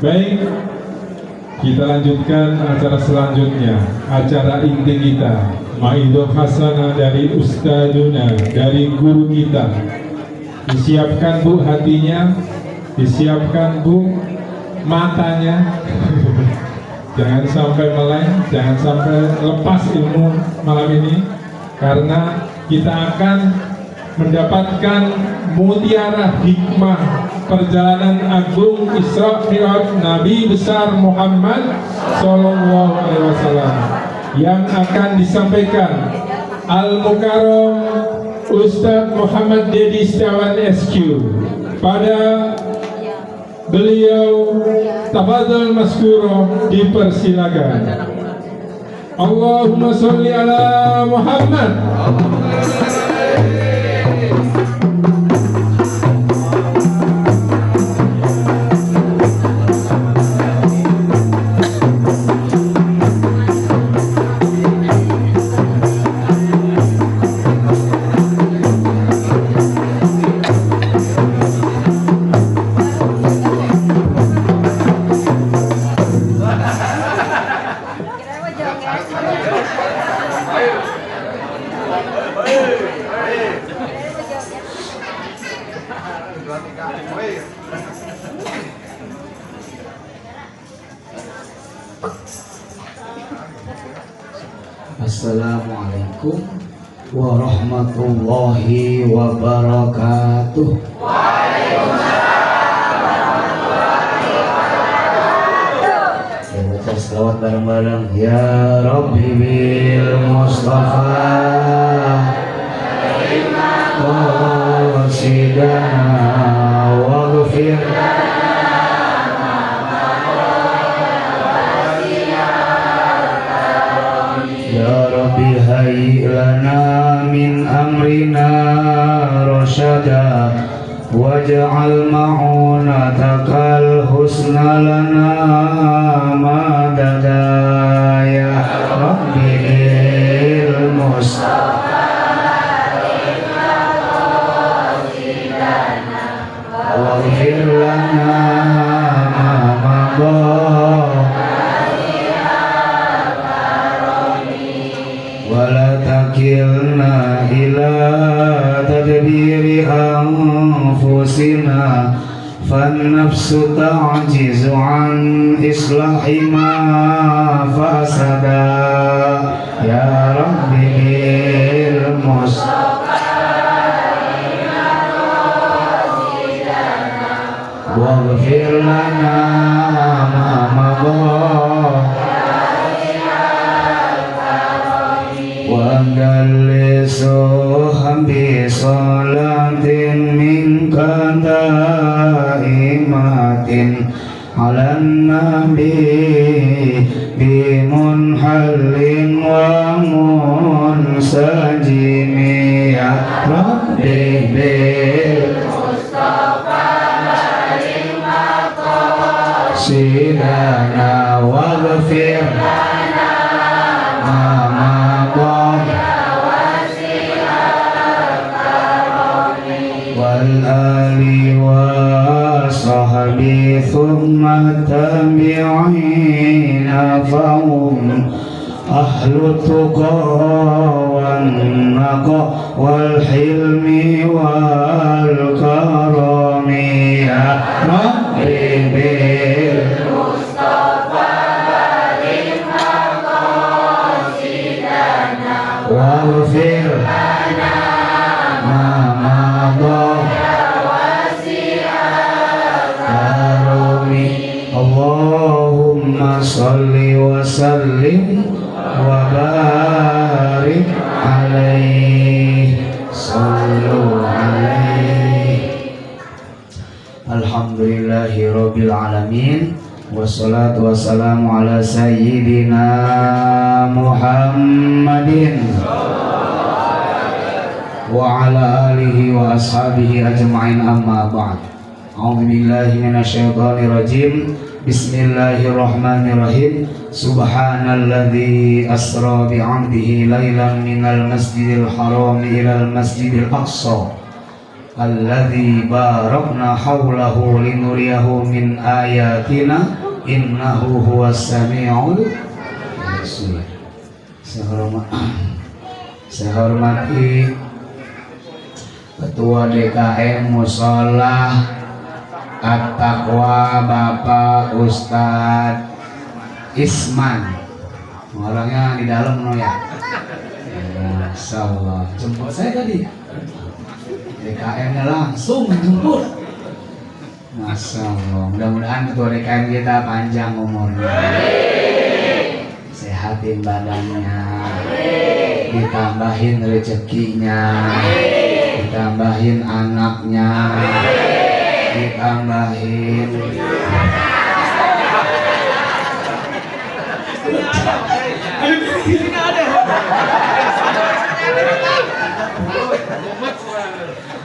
Baik, kita lanjutkan acara selanjutnya, acara inti kita, Maidoh Hasanah dari Ustaduna, dari guru kita. Disiapkan Bu hatinya, disiapkan Bu matanya. Jangan sampai meleng, jangan sampai lepas ilmu malam ini, karena kita akan mendapatkan mutiara hikmah perjalanan agung Isra Mi'raj Nabi besar Muhammad Sallallahu Alaihi Wasallam yang akan disampaikan Al-Mukarram Ustadz Muhammad Dedi Setiawan SQ. Pada beliau tafadhol maskuro, dipersilakan. Allahumma sholli ala Muhammad. Assalamualaikum warahmatullahi wabarakatuh. Waalaikumsalam. Baca selawat bareng-bareng. Ya Rabbi bil Mustafa qasidana waghfir hayy lana min amrina rasyada waj'al ma'unatakal husna lana madada ya Rabbi bil Mustafa waghfir lana ma madha wala takilna ila tadbiri anfusina fan nafsu ta'jizu an islahi ma fasada ya Rabbi bil Mustafa waghfir lana ma madha Wandalisu hamdi salatin minka daimatin ala nabi bimunhalin wa munsajimi ya Rabbi bil Mustafa lima qasidana waghfir والآل وصحبه ثم التابعين فهم أهل التقى والنقى والحلم والكرم يا ربي بالمصطفى بلغ مقاصدنا واغفر لنا ما مضى Allahumma salli wa sallim wa barik alaihi sallu alaihi. Alhamdulillahi rabbil alamin wassalatu wassalamu ala sayyidina Muhammadin wa ala alihi wa ashabihi ajma'in amma ba'd. A'udzu billahi minasyaitonir rajim. Bismillahirrahmanirrahim. Subhanalladzi asra bi 'abdihi lailan minal masjidil haram ilal masjidil aqsa alladzi barakna haulahu linuriyahu min ayatina innahu huwas samiul basir. Saya hormati Ketua DKM Mushola At-Taqwa Bapak Ustadz Isman. Orangnya di dalam no ya. Masya Allah. Jemput saya tadi. DKM-nya langsung menjemput. Masya Allah. Mudah-mudahan Ketua DKM kita panjang umurnya, sehatin badannya, ditambahin rezekinya, ditambahin anaknya, ditambahin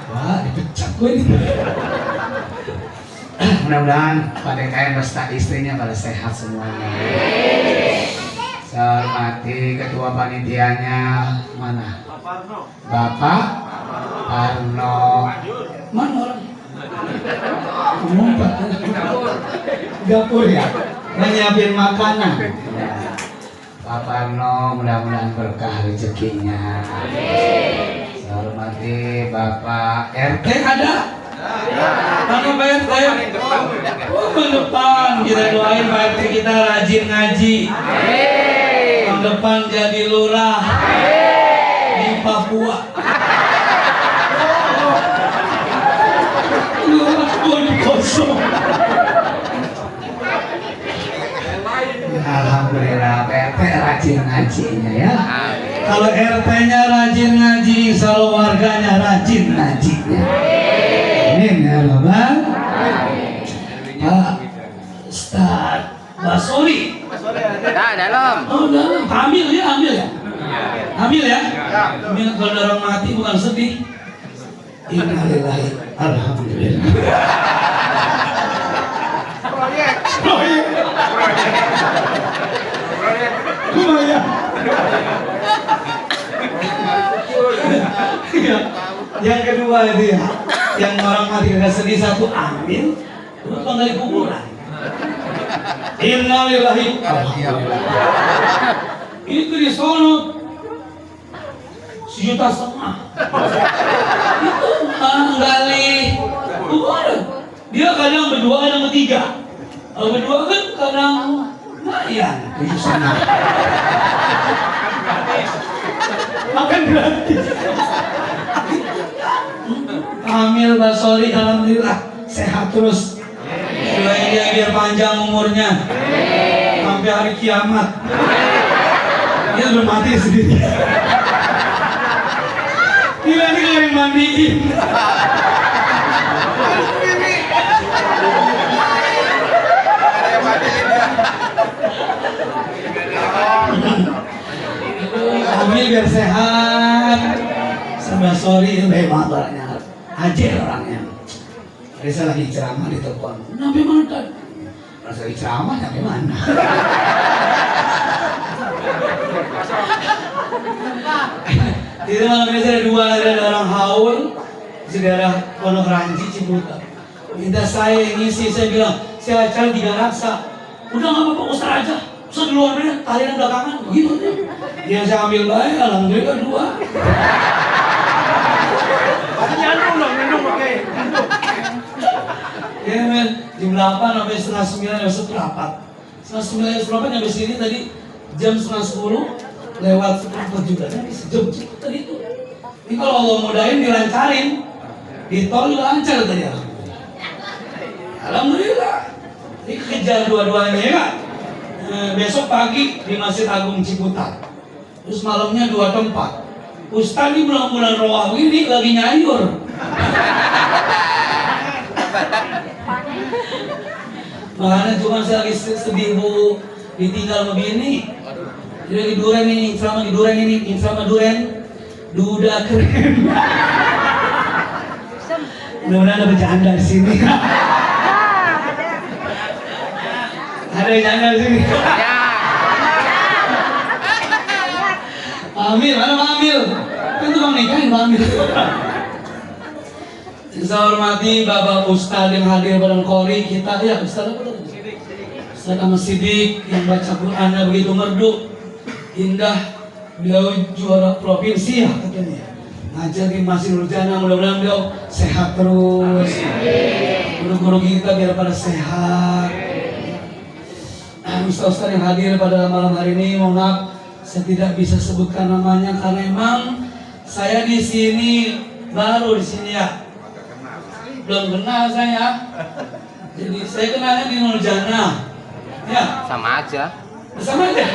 wah dipecat gue nih. Mudah-mudahan Pak DKM beserta istrinya pada sehat semuanya. Saya hormati ketua panitianya, mana? Bapak Arno. Mana orang? Ngumpet. Dapur ya? Menyiapin makanan. Bapak Arno, mudah-mudahan berkah rezekinya. Saya hormati Bapak RT ada? Mana Pak RT? Tahun depan kita doain Pak RT kita rajin ngaji. Tahun depan jadi lurah di Papua. Kosong. Alhamdulillah RT rajin ngajinya ya. Kalau RT-nya rajin ngaji, insya Allah warganya rajin ngajinya. Amin ya Rabbal. Pak Ustaz Basori. Dalam. Oh dalam. Hamil ya, hamil ya. Hamil ya. Hamil kalau ada orang mati bukan sedih. Innalillahi. Alhamdulillah. Yang kedua itu ya, yang orang mati gak sedih, satu ambil, dua dari kuburan. Innalillahi. Itu di sono 1,5 juta. Itu menggali kuburan. Dia kadang berdua, kadang bertiga. Kalau berdua kan kadang lumayan 7,5. Makan gratis. Hamil Basori, alhamdulillah sehat terus. Doain dia biar panjang umurnya sampai hari kiamat. Dia belum mati sendiri. Gila nih kalau yang mandiin. Hamil biar sehat. Sama sorry memang orangnya aja orangnya. Hari saya lagi ceramah di telepon. Sampai mana kan? Rasa ceramah sampai mana? Di malam ini saya ada orang haul di daerah Pondok Ranji Ciputat. Minta saya ngisi, saya bilang saya acara 3 raksa. Udah nggak apa-apa Ustaz aja. Ustaz duluan aja, talian belakangan. Begitu aja. Dia saya ambil baik, alhamdulillah 2. Nyandung dong, nyandung pakai. Ya men, jam 8 sampai setengah 9 besok rapat. Setengah 9 sampai sini tadi jam setengah 10 lewat seperempat juga tadi sejam tadi itu. Ini kalau Allah mudahin dilancarin, di tol lancar tadi alhamdulillah. Alhamdulillah. Ini kejar dua-duanya ya kan. Besok pagi di Masjid Agung Ciputat. Terus malamnya 2 tempat. Ustaz ini bulan-bulan roh ini lagi nyayur. Makanya cuma saya lagi sedih bu, ditinggal sama bini. Jadi di duren ini, selama di duren ini, sama duren, duda keren. Mudah-mudahan ada bercanda di sini. Ada bercanda di sini. Amil, mana Pak Amil? Kan tukang nikahin Pak Amil. Saya hormati Bapak Ustadz yang hadir pada kori kita. Ya, Ustadz apa tadi? Ustadz Ahmad Siddiq yang baca Qurannya begitu merdu, indah. Beliau juara provinsi ya katanya. Ngajar di Masjid Nurjana, mudah-mudahan beliau sehat terus. Guru-guru kita biar pada sehat. Ustaz-ustaz yang hadir pada malam hari ini, mohon maaf saya tidak bisa sebutkan namanya karena emang saya di sini baru di sini ya. Belum kenal saya. Jadi saya kenalnya di Nurjana. Ya. Sama aja. Sama aja.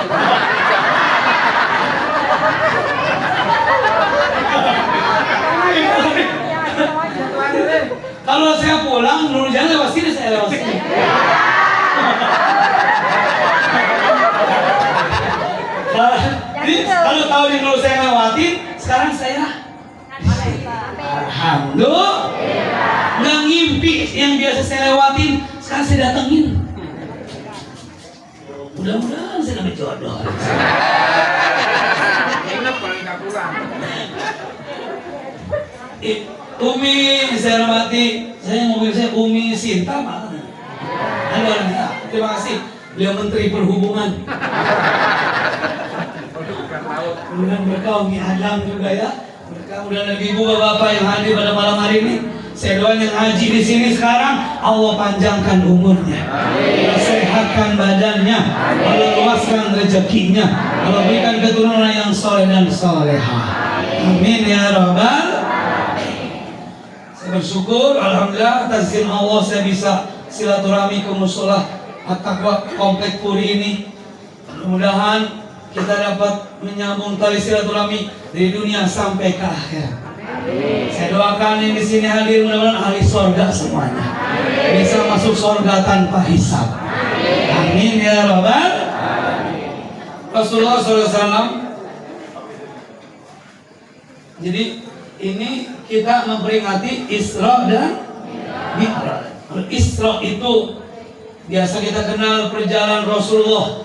Kalau saya pulang, Nurjana lewat sini, saya lewat sini. Kalau tahu di dulu saya lewatin, sekarang saya alhamdulillah. Nggak ngimpi yang biasa saya lewatin, sekarang saya datengin. Mudah-mudahan saya dapat jodoh. Umi saya hormati, saya mobil saya Umi Sinta mana? Halo Anita, terima kasih. Beliau Menteri Perhubungan. Kemudian berkah Umi Adam juga ya. Kemudian ibu bapak yang hadir pada malam hari ini. Saya doain yang haji di sini sekarang, Allah panjangkan umurnya, Allah sehatkan badannya, Allah luaskan rezekinya, Allah berikan keturunan yang soleh dan soleha. Amin ya Rabbal. Saya bersyukur, alhamdulillah atas izin Allah saya bisa silaturahmi ke musola At-Taqwa Komplek Puri ini. Mudah-mudahan kita dapat menyambung tali silaturahmi dari dunia sampai ke akhirat. Saya doakan yang di sini hadir mudah-mudahan ahli surga semuanya, bisa masuk surga tanpa hisab. Amin ya Rabbal. Rasulullah SAW. Jadi ini kita memperingati Isra dan Mi'raj. Isra itu biasa kita kenal perjalanan Rasulullah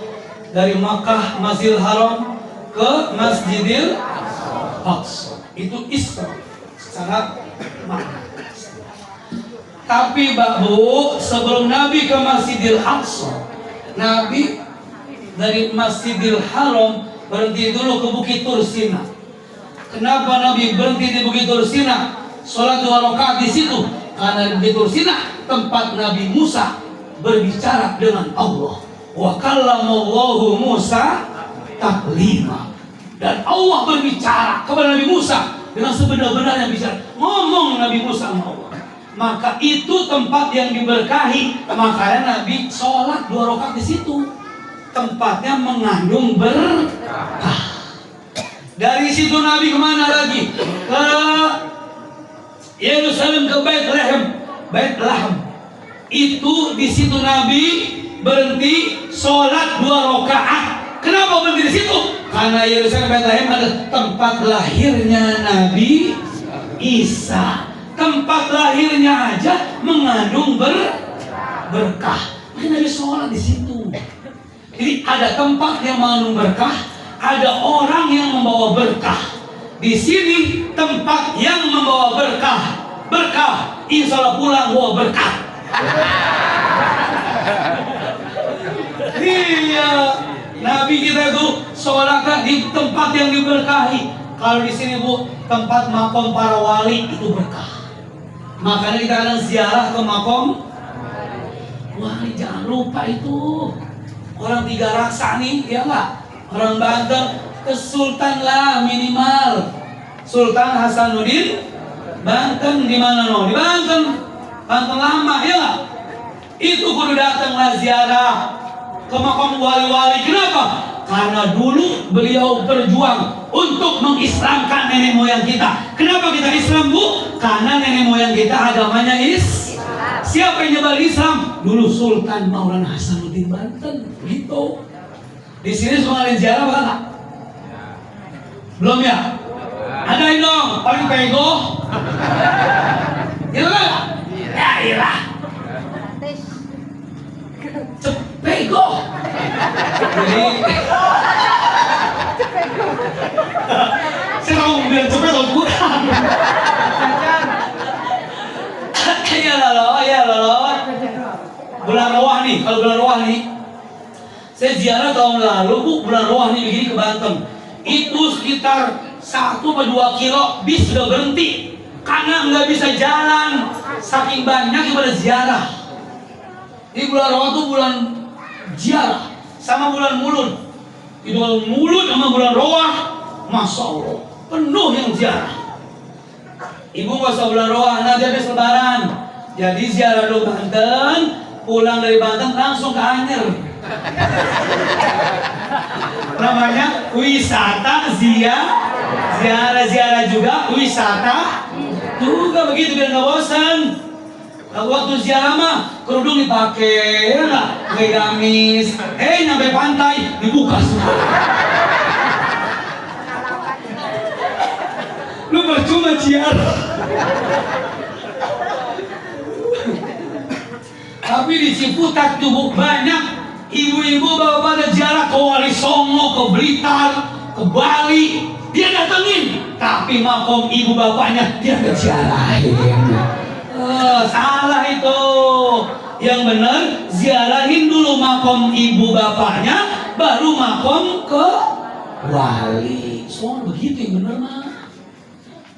dari Makkah Masjidil Haram ke Masjidil Aqsa. Itu Isra secara makna. Tapi Bu, sebelum Nabi ke Masjidil Aqsa, Nabi dari Masjidil Haram berhenti dulu ke Bukit Tursina. Kenapa Nabi berhenti di Bukit Tursina? Sholat 2 rakaat di situ. Karena di Bukit Tursina tempat Nabi Musa berbicara dengan Allah. Wa kallamallahu Musa taklima. Dan Allah berbicara kepada Nabi Musa dengan sebenar-benarnya bicara. Ngomong Nabi Musa sama Allah. Maka itu tempat yang diberkahi. Makanya Nabi sholat 2 rakaat di situ. Tempatnya mengandung berkah. Dari situ Nabi kemana lagi? Ke Yerusalem, ke Bethlehem. Itu di situ Nabi berhenti sholat 2 rakaat. Kenapa berhenti di situ? Karena Yerusalem Bethlehem adalah tempat lahirnya Nabi Isa. Tempat lahirnya aja mengandung berkah. Makanya Nabi sholat di situ. Jadi ada tempat yang mengandung berkah, ada orang yang membawa berkah. Di sini tempat yang membawa berkah, insya Allah pulang bawa berkah. Iya, Nabi kita itu sholat di tempat yang diberkahi. Kalau di sini Bu, tempat makom para wali itu berkah. Makanya kita kadang ziarah ke makom wali. Jangan lupa itu orang 3 raksa nih, ya nggak? Orang Banten ke Sultan lah minimal. Sultan Hasanuddin Banten di mana no? Di Banten lama ya nggak? Itu kudu datanglah ziarah ke makam wali-wali. Kenapa? Karena dulu beliau berjuang untuk mengislamkan nenek moyang kita. Kenapa kita Islam Bu? Karena nenek moyang kita agamanya Siapa yang nyebar Islam? Dulu Sultan Maulana Hasanuddin Banten. Gitu. Di sini semua ziarah apa? Belum ya? Ada dong, paling pego. Gitu kan? Ya iyalah. Cepego. Jadi saya mau bilang cepet atau bukan? ya lolo. Bulan Roah nih, kalau bulan Roah nih, saya ziarah tahun lalu bu, bulan Roah nih begini ke Banten. Itu sekitar 1-2 kilo bis sudah berhenti karena nggak bisa jalan, saking banyak yang pada ziarah. Ini bulan Roah tuh bulan ziarah sama bulan Mulud. Itu bulan Mulud sama bulan Roah, masya Allah penuh yang ziarah. Ibu nggak usah bulan Roah, nanti habis Lebaran. Jadi ziarah dulu Banten, pulang dari Banten langsung ke Anyer. Namanya wisata ziarah juga wisata juga begitu biar nggak bosan. Waktu ziarah mah kerudung dipakai, lah, pakai gamis. Nyampe pantai dibuka semua. Lu percuma ziarah. Tapi di Ciputat tuh banyak ibu-ibu bapak-bapak ziarah ke Wali Songo, ke Blitar, ke Bali. Dia datengin, tapi makom ibu bapaknya dia nggak ziarahin. Salah itu. Yang benar ziarahin dulu makom ibu bapaknya, baru makom ke wali. Soal begitu yang benar mah.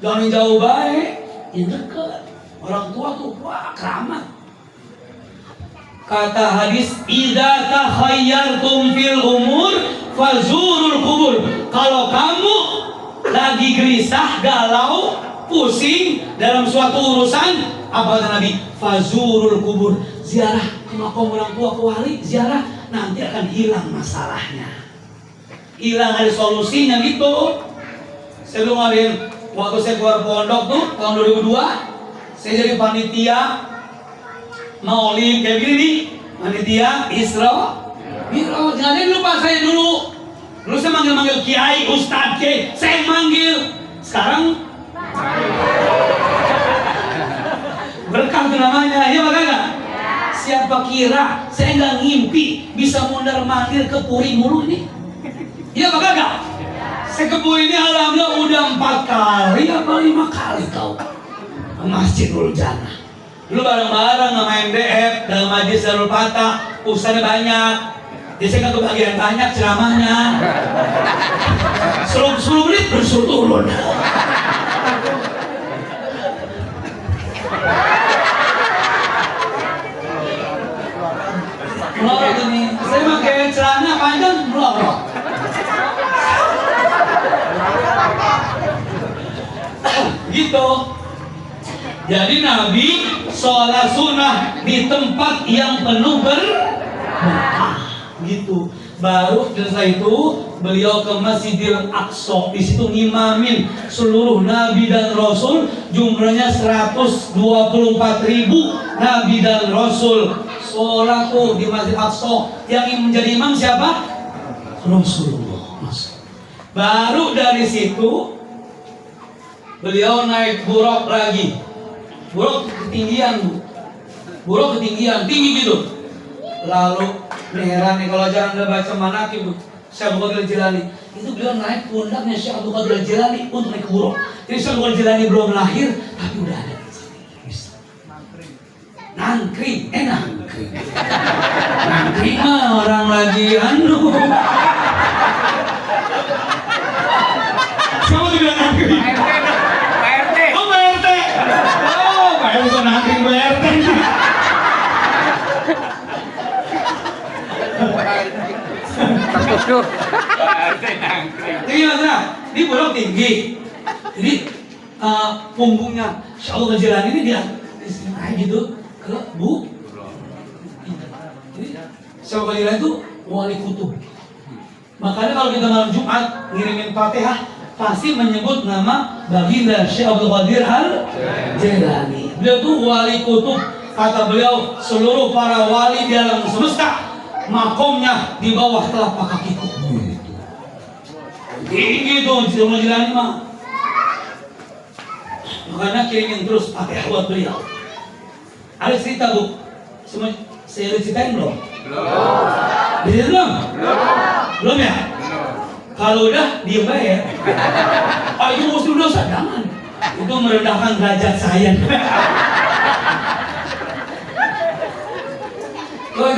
Jangan yang jauh baik, yang dekat. Orang tua tuh wah keramat. Kata hadis, idza takhayyartum fil umur fazurul kubur. Kalau kamu lagi gelisah, galau, pusing dalam suatu urusan, apa kata Nabi? Fazurul kubur. Ziarah ke makam orang tua, ke wali, ziarah, nanti akan hilang masalahnya. Hilang ada solusinya gitu. Saya dulu ngadain, waktu saya keluar pondok tuh tahun 2002, saya jadi panitia Maulid kayak gini nih, panitia Isra Mi'raj. Jangan lupa saya dulu saya manggil kiai, ustadz, kiai, saya manggil. Sekarang berkah itu namanya, ya maka enggak? Siapa kira saya nggak ngimpi bisa mondar mandir ke Puri mulu ini? Ya maka enggak? Saya ke Puri ini alhamdulillah udah 4 kali apa 5 kali tahu ke Masjidul Jannah. Dulu bareng-bareng sama MDF dalam Majlis Darul Fatah, ustadznya banyak. Jadi saya nggak kebagian banyak ceramahnya. 10 menit bersuruh turun. Melorot ini, saya pakai celana panjang melorot. Gitu. Jadi Nabi sholat sunnah di tempat yang penuh berkah. Gitu. Baru setelah itu beliau ke Masjidil Aqsa. Di situ ngimamin seluruh nabi dan rasul, jumlahnya 124.000 nabi dan rasul. Sholat tuh di Masjid Aqsa. Yang menjadi imam siapa? Rasulullah. Baru dari situ beliau naik buruk lagi. Buruk ketinggian, Bu. Buruk ketinggian, tinggi gitu. Lalu heran nih kalau jangan nggak baca manaqib, Bu. Syekh Abdul Qadir Jilani itu beliau naik pundaknya Syekh Abdul Qadir Jilani untuk naik ke buruk. Jadi Syekh Abdul Qadir Jilani belum lahir, tapi udah ada di sini. Nangkring, nangkring. Nangkring mah orang lagi Siapa tuh bilang nangkring? Pak RT. Oh Pak RT. Oh Pak RT nangkring Pak RT. Tertuduh. Tinggi mas, ini buruk tinggi. Jadi punggungnya Syekh Abdul Qadir Jilani ini dia kayak gitu ke Bu. Jadi Syekh Abdul Qadir Jilani itu wali kutub. Makanya kalau kita malam Jumat ngirimin Fatihah pasti menyebut nama baginda Syekh Abdul Qadir Jilani. Beliau tuh wali kutub. Kata beliau, seluruh para wali di alam semesta makomnya di bawah telapak kakiku. Tinggi tuh Syekh Abdul Qadir Jilani mah. Makanya kirimin terus Fatihah buat beliau. Ada cerita Bu, saya udah ceritain belum? Belum. Belum ya? Kalau udah diem ya. Itu muslim dosa, jangan. Itu merendahkan derajat saya.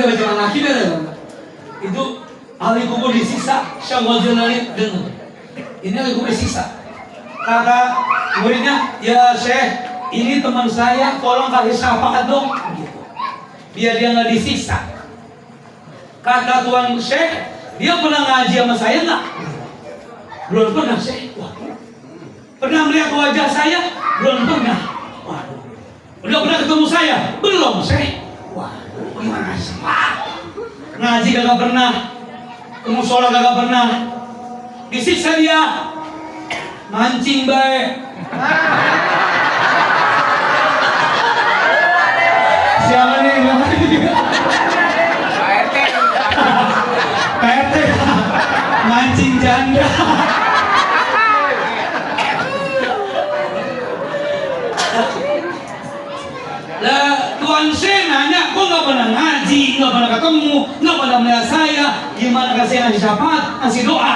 kita baca Malaki itu ahli kubur disiksa, syawal jenali dengar. Ini ahli kubur disiksa. Kata muridnya, ya Syekh, ini teman saya, tolong kasih syafaat dong. Gitu. Biar dia nggak disiksa. Kata tuan Syekh, dia pernah ngaji sama saya nggak? Belum pernah Syekh. Waduh. Pernah melihat wajah saya? Belum pernah. Waduh. Udah pernah ketemu saya? Belum Syekh. Waduh, gimana sih? Ngaji kagak pernah, ke musola kagak pernah, disiksa dia, mancing baik. Siapa nih? Pak RT mancing janda. Lah Tuan Syekh nanya, kok nggak pernah ngaji, nggak pernah ketemu, nggak pernah melihat saya, gimana kasih ngasih syafaat, ngasih doa?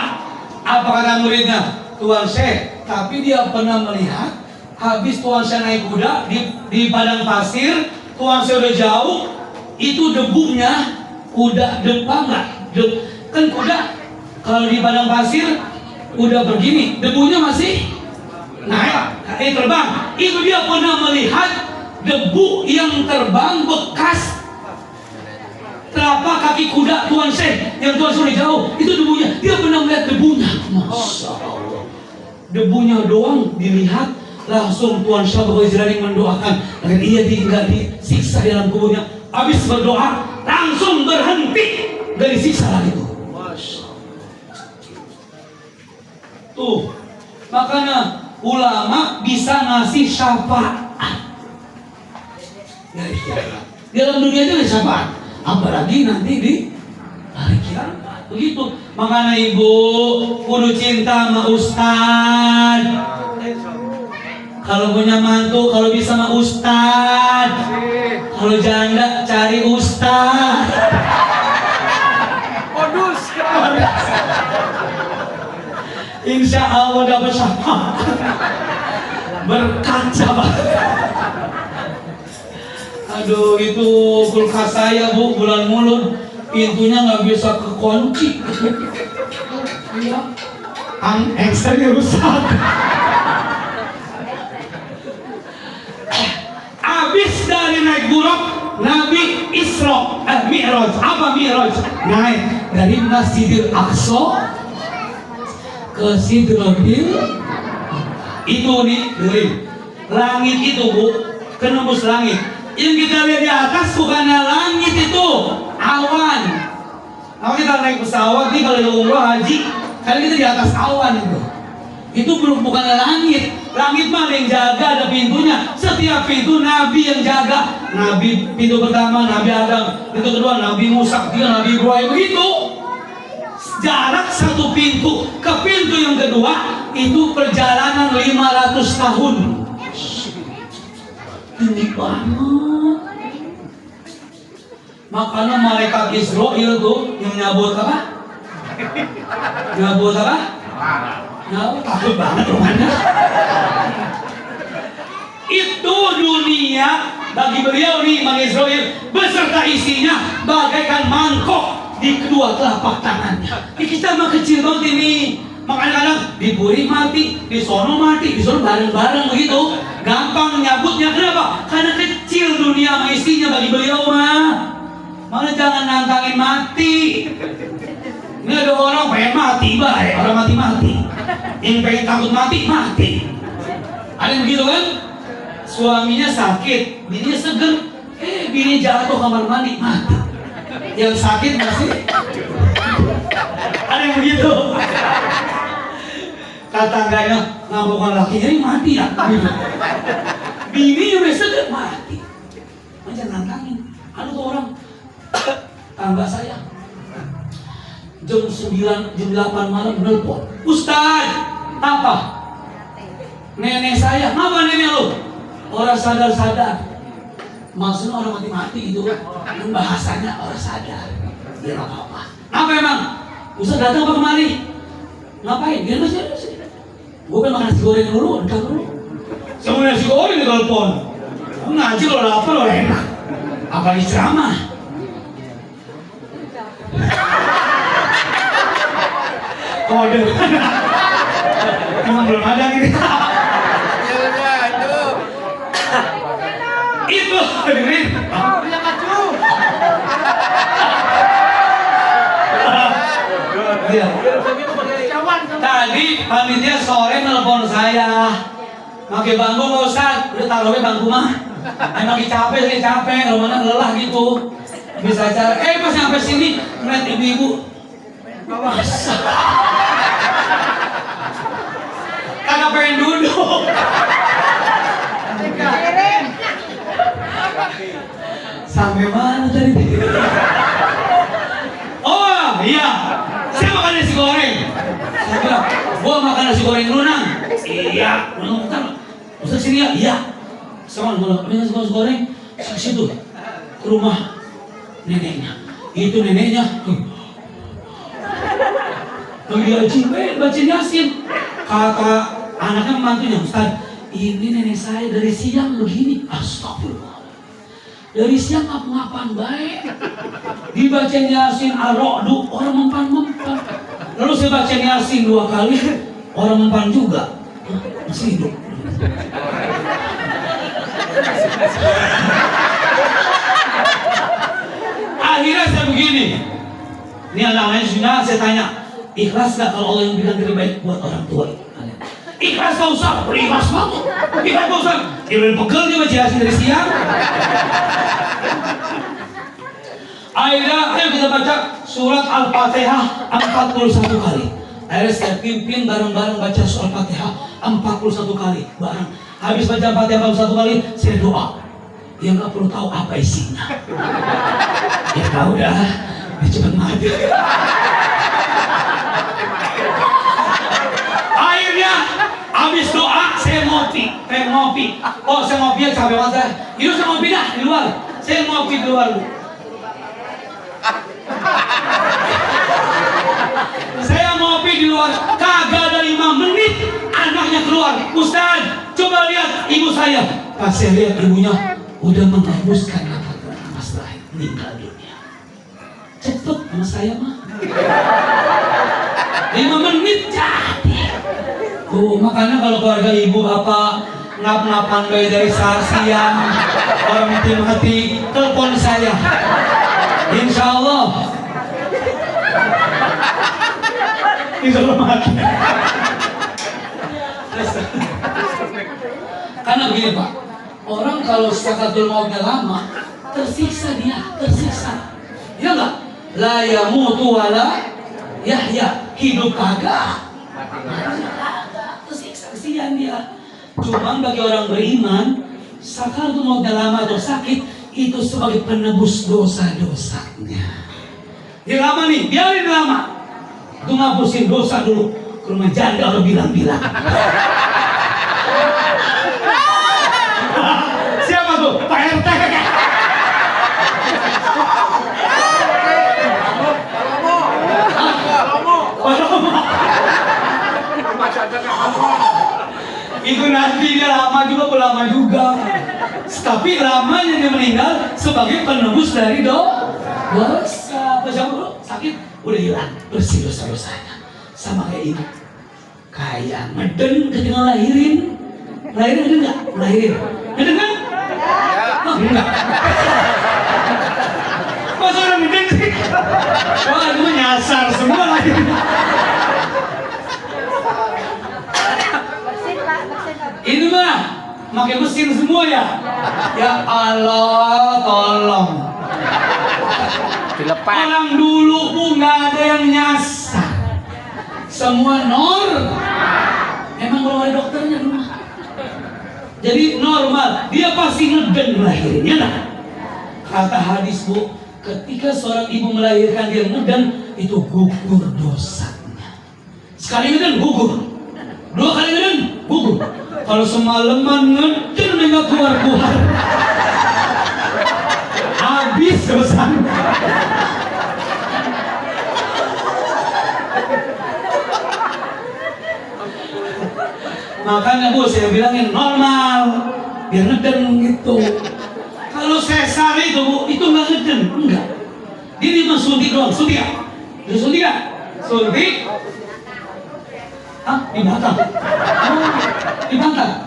Apa kata muridnya? Tuan Syekh, tapi dia pernah melihat habis Tuan Syekh naik kuda di padang pasir, Tuan Syekh udah jauh, itu debunya kuda depan nggak? Kan kuda kalau di padang pasir udah begini, debunya masih naik, terbang. Itu dia pernah melihat debu yang terbang bekas telapak kaki kuda Tuan Syekh yang Tuan Syekh jauh, itu debunya. Dia pernah melihat debunya. Masya Allah. Debunya doang dilihat, langsung Tuan Syekh Al-Ghazali mendoakan agar ia tidak disiksa di dalam kuburnya. Habis berdoa, langsung berhenti dari siksa lagi tuh. Tuh, makanya ulama bisa ngasih syafaat. Dari kiamat. Di dalam dunia itu ada syafaat, apalagi nanti di hari kiamat. Begitu. Makanya ibu kudu cinta sama ustad. Kalau punya mantu, kalau bisa sama ustad. Kalau janda cari ustad. Modus. Insya Allah dapat syafaat. Berkaca banget. Aduh, itu kulkas saya bu, bulan mulut pintunya nggak bisa kekunci. Iya, eksternya rusak. Abis dari naik buruk, Nabi Isra, Mi'raj. Apa Mi'raj? Naik dari Masjidil Aqsa ke Sidratil. Itu nih, langit itu bu, kenembus langit. Yang kita lihat di atas bukannya langit, itu awan. Kalau kita naik pesawat nih, kalau umroh haji, kali kita di atas awan itu. Itu bukannya langit. Langit mah yang jaga, ada pintunya. Setiap pintu Nabi yang jaga. Nabi pintu pertama Nabi Adam, pintu kedua Nabi Musa, ketiga Nabi Ibrahim. Begitu. Jarak satu pintu ke pintu yang kedua itu perjalanan 500 tahun. Tinggi banget. Makanya malaikat Israel tuh yang nyabut apa? Nyabut apa? Nyabut, takut banget rumahnya. Itu dunia bagi beliau nih, Imam Israel beserta isinya bagaikan mangkok di kedua telapak tangannya. Kita mah kecil banget ini. Makanya kadang di Puri mati, di sono mati, di sono bareng-bareng begitu. Gampang nyabutnya. Kenapa? Karena kecil dunia sama isinya bagi beliau mah. Malah jangan nantangin mati. Ini ada orang pengen mati, baik. Orang mati-mati. Yang pengen takut mati, mati. Ada yang begitu kan? Suaminya sakit, bininya seger. Bini jatuh kamar mandi, mati. Yang sakit masih. Ada yang begitu. Tetangganya ngamukan lakinya ini mati ya. Bini udah seger, mati. Macam nantangin. Ada tuh orang tangga saya jam 9, jam 8 malam nelpon, Ustaz, apa? Nenek saya, ngapa nenek lu? Orang sadar-sadar. Maksudnya orang mati-mati itu kan bahasanya orang sadar. Ya gak apa-apa. Apa emang? Ustaz datang apa kemari? Ngapain? Dia masih ada sih. Gue pengen makan nasi goreng dulu, entar dulu. Saya mau nasi goreng di telepon. Ngaji lo lapar lo enak. Apalagi ceramah. Kode. Emang belum ada gitu. Itu dengerin. Punya kacu. Iya. Tadi panitia sore nelpon saya. Pakai bangku Pak Ustaz, udah taruhnya bangku mah. Emang capek, rumahnya lelah gitu. Bisa cara, pas sampai sini ngeliat ibu-ibu. Kagak pengen duduk. Sampai mana tadi? Oh iya, saya makan nasi goreng. Saya bilang, gua makan nasi goreng dulu nang. Iya, bentar. Ustaz sini ya? Iya. Sama nasi goreng. Saya situ ke rumah neneknya. Itu neneknya. Lagi haji, baca Yasin. Kata anaknya mantunya, Ustaz, ini nenek saya dari siang begini. Astagfirullah. Dari siang ngapa-ngapan baik. Dibaca Yasin Ar-Ra'du, orang mempan-mempan. Lalu saya baca Yasin 2 kali, orang mempan juga. Masih hidup. Akhirnya saya begini. Ini anak-anaknya sudah saya tanya, ikhlas gak kalau Allah yang bilang terbaik buat orang tua? Ikhlas gak usah, berikhlas banget. Ikhlas gak usah. Dia udah pegel dia baca Yasin dari siang. Akhirnya ayo kita baca surat Al-Fatihah 41 kali. Akhirnya saya pimpin bareng-bareng baca surat Al-Fatihah 41 kali bareng. Habis baca Al-Fatihah 41 kali, saya doa. Dia nggak perlu tahu apa isinya. Dia tahu dah, dia cepat mati. Akhirnya habis doa saya ngopi. Oh saya ngopi ya capek banget saya. Itu saya ngopi dah di luar. Saya ngopi di luar. Saya ngopi di luar, kagak ada 5 menit anaknya keluar. Ustaz, coba lihat ibu saya. Pas saya lihat ibunya udah menghembuskan nafas terakhir, meninggal dunia. Cepet sama saya mah. 5 menit jadi. Makanya kalau keluarga ibu apa ngap-ngapan bayi dari siang, orang mati, telepon saya. Insya Allah mati. Karena begini Pak, orang kalau sakaratul mautnya lama, tersiksa dia, ya nggak? La yamutu wala yahya, hidup kagak, tersiksa, kesian dia. Cuman bagi orang beriman, sakaratul mautnya lama atau sakit itu sebagai penebus dosa-dosanya. Dia lama nih, biarin lama. Itu ngapusin dosa dulu. Ke rumah janda udah bilang-bilang. Siapa tuh? Pak RT. Itu nanti dia lama juga. Tapi lamanya dia meninggal sebagai penebus dari dosa. Siapa sakit udah hilang, bersih dosa-dosanya. Sama kayak ibu, kayak ngeden ketika lahirin nggak? Ngeden kan? Oh, enggak. Masa orang ngeden sih? Wah itu mah nyasar semua lagi. Ini mah pakai mesin semua ya. Ya Allah, tolong. Dilepas. Orang dulu Bu nggak ada yang nyasar. Semua emang belum ada dokternya dulu. Jadi normal. Dia pasti ngeden melahirkannya nah. Kata hadis Bu, ketika seorang ibu melahirkan dia ngeden, itu gugur dosanya. Sekali ngeden gugur, 2 kali ngeden gugur. Kalau semalaman ngeden nggak keluar, habis dosanya. Makanya Bu saya bilangin normal, biar ngeden gitu. Kalau sesar itu Bu, itu nggak ngeden, enggak. Dia cuma suntik doang, suntik ya? Suntik ya? Suntik. Hah? Di batang? Oh, di batang?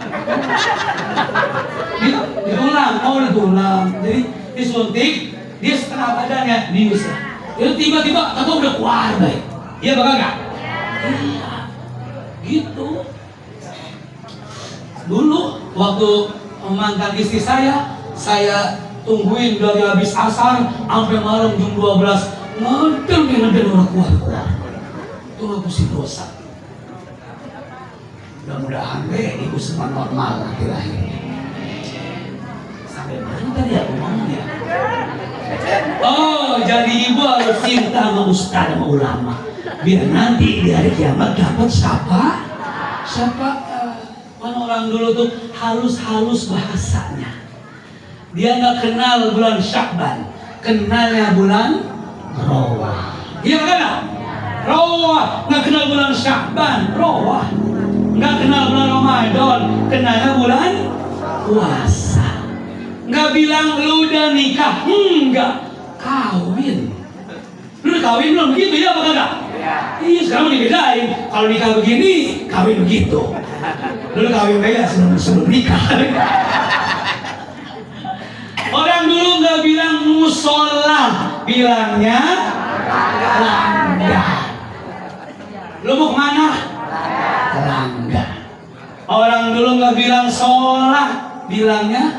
Di tulang, oh di tulang. Jadi disuntik, dia setengah badannya dius ya. Itu tiba-tiba kata udah keluar baik. Iya bakal gak? Iya. Gitu. Dulu waktu mantan istri saya tungguin dari habis asar sampai malam jam 12 ngedel orang keluar. Itu aku sih dosa. Mudah-mudahan ibu semua normal nanti lahir. Sampai mana tadi aku ngomongnya? Oh, jadi ibu harus cinta sama ustaz sama ulama, biar nanti di hari kiamat dapat siapa kan orang dulu tuh halus bahasanya. Dia nggak kenal bulan Syakban, kenalnya bulan Rawah. Iya kan? Rawah, nggak kenal bulan Syakban, Rawah. Nggak kenal bulan Ramadan, kenalnya bulan puasa. Nggak bilang lu udah nikah, enggak, kawin. Lu udah kawin belum? Begitu ya apa enggak? Iya, sekarang dibedain. Kalau nikah begini, kawin begitu. Dulu kawin kayak sebelum nikah. Orang dulu nggak bilang musola, bilangnya langgar. Lu mau kemana? Langgar. Orang dulu nggak bilang sholat, bilangnya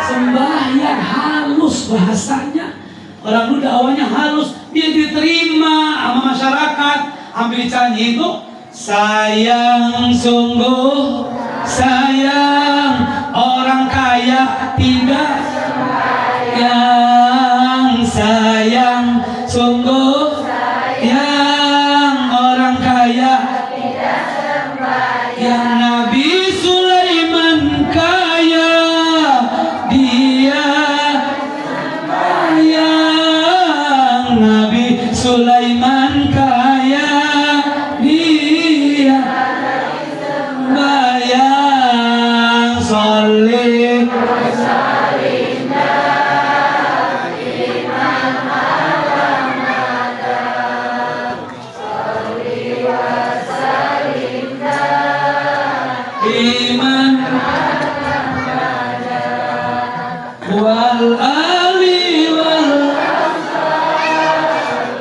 sembahyang. Halus bahasanya. Orang dulu dakwahnya halus, dia diterima sama masyarakat. Ambil canyi itu, sayang sungguh sayang orang kaya tidak yang sayang sungguh yang orang kaya yang Nabi Sulaiman kaya dia yang Nabi Sulaiman kaya dia bayang soleh iman wal ali wal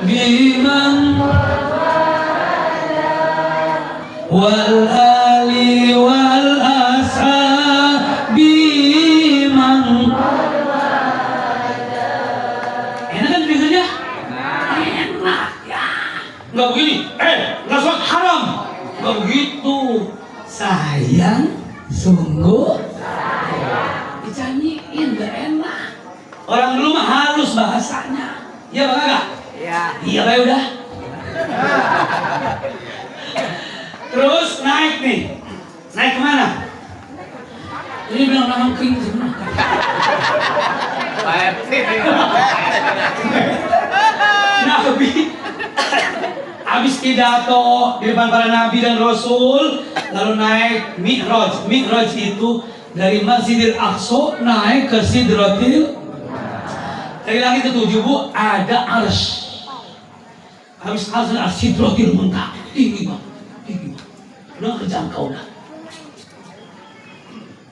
biman wal ali wal ashabi man. Enak kan tulisannya? Enak ya. Nggak begini, nggak sholat haram. Nggak begitu. Sayang sungguh dicanyiin, nggak enak. Orang dulu mah halus bahasanya. Iya bang agak? Iya pak udah. Terus naik nih, naik kemana? Ini bilang nama kering sebenarnya. Nabi habis pidato di depan para nabi dan rasul, lalu naik Mi'raj. Mi'raj itu dari Masjidil Aqsa naik ke Sidratil. Dari langit ke-7 bu ada arsy. Habis arsy ada Sidratil Muntaha, tinggi banget, tinggi banget. Udah kejangkau dah.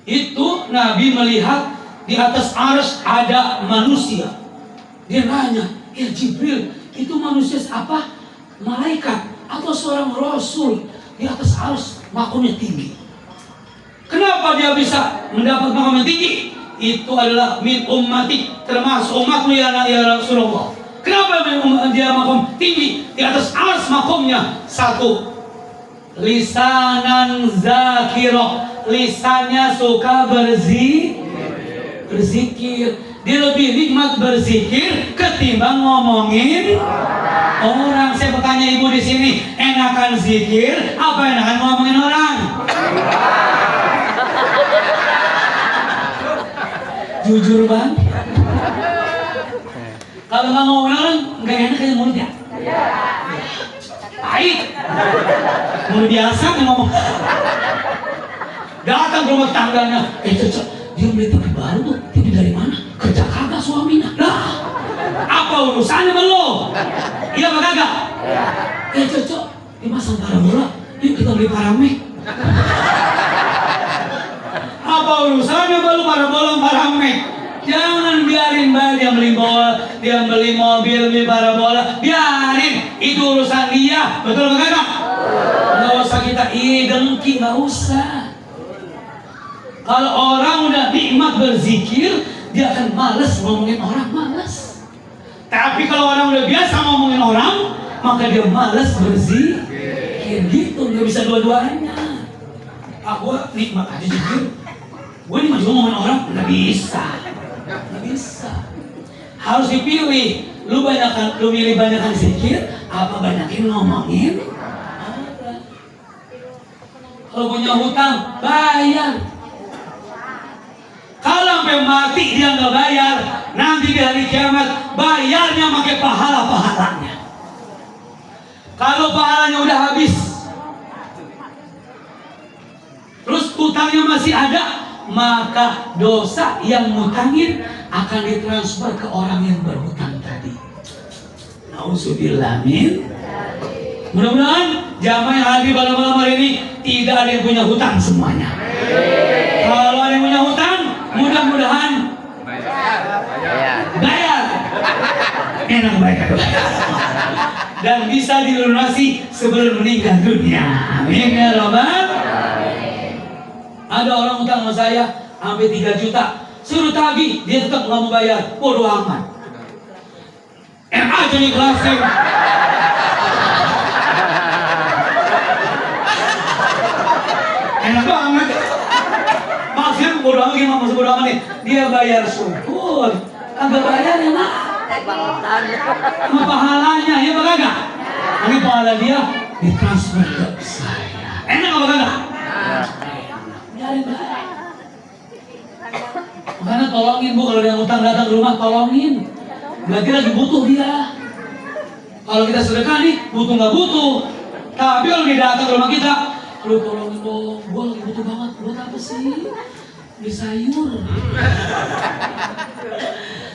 Itu Nabi melihat di atas arsy ada manusia. Dia nanya, ya Jibril, itu manusia apa? Malaikat atau seorang rasul? Di atas arsy makamnya tinggi. Kenapa dia bisa mendapat makam yang tinggi? Itu adalah min ummati, termasuk umatmu ya Rasulullah. Kenapa dia makam tinggi? Di atas arsy makamnya satu, lisanan zakirah, lisannya suka berzikir. Dia lebih nikmat berzikir ketimbang ngomongin orang. Saya bertanya ibu di sini, enakan zikir apa enakan ngomongin orang? Jujur bang, kalau nggak ngomongin orang nggak enak aja mulutnya. Pahit. Mulut biasa yang ngomong. Datang ke rumah tangganya, cocok. Dia beli TV baru tuh, TV dari mana? Kerja kagak suaminya. Lah, Apa urusannya belum? Iya apa kagak? Cocok dimasang parabola, yuk kita beli paramek. Apa urusannya baru paramek? Jangan biarin dia beli dia beli mobil, beli parabola, biarin itu urusan dia, betul apa kagak? Nggak usah kita dengki, nggak usah. Kalau orang udah nikmat berzikir, dia akan males ngomongin orang, males. Tapi kalau orang udah biasa ngomongin orang, maka dia males berzikir. Gitu, nggak bisa dua-duanya. Aku nikmat aja zikir, gue nikmat juga ngomongin orang, nggak bisa. Nggak bisa. Harus dipilih. Lu milih banyakan zikir, apa banyakin ngomongin? Kalau punya hutang, bayar. Kalau sampai mati dia nggak bayar, nanti di hari kiamat bayarnya pakai pahalanya. Kalau pahalanya udah habis, terus hutangnya masih ada, maka dosa yang ngutangin akan ditransfer ke orang yang berhutang tadi. Nauzubillah min. Mudah-mudahan jamaah yang hadir pada malam hari ini tidak ada yang punya hutang semuanya. Kalau ada yang punya hutang, mudah-mudahan bayar. Enak bayar. Dan bisa dilunasi sebelum meninggal dunia. Amin ya Rabbal. Ada orang hutang sama saya sampai 3 juta. Suruh tagih, dia tetap nggak mau bayar. Bodoh amat. Enak aja nih kelasin. Enak banget. Maksudnya bodoh amat, gimana maksud bodoh amat nih? Dia bayar syukur, agak bayar enak. Sama pahalanya, ya apa kagak? Nanti pahala dia ditransfer ke saya. Enak apa kagak? Biarin bayar. Makanya tolongin bu, kalau ada yang utang datang ke rumah, tolongin. Berarti lagi butuh dia. Kalau kita sedekah nih, butuh nggak butuh. Tapi kalau dia datang ke rumah kita, lu tolongin dong, gue lagi butuh banget. Buat apa sih? Beli sayur.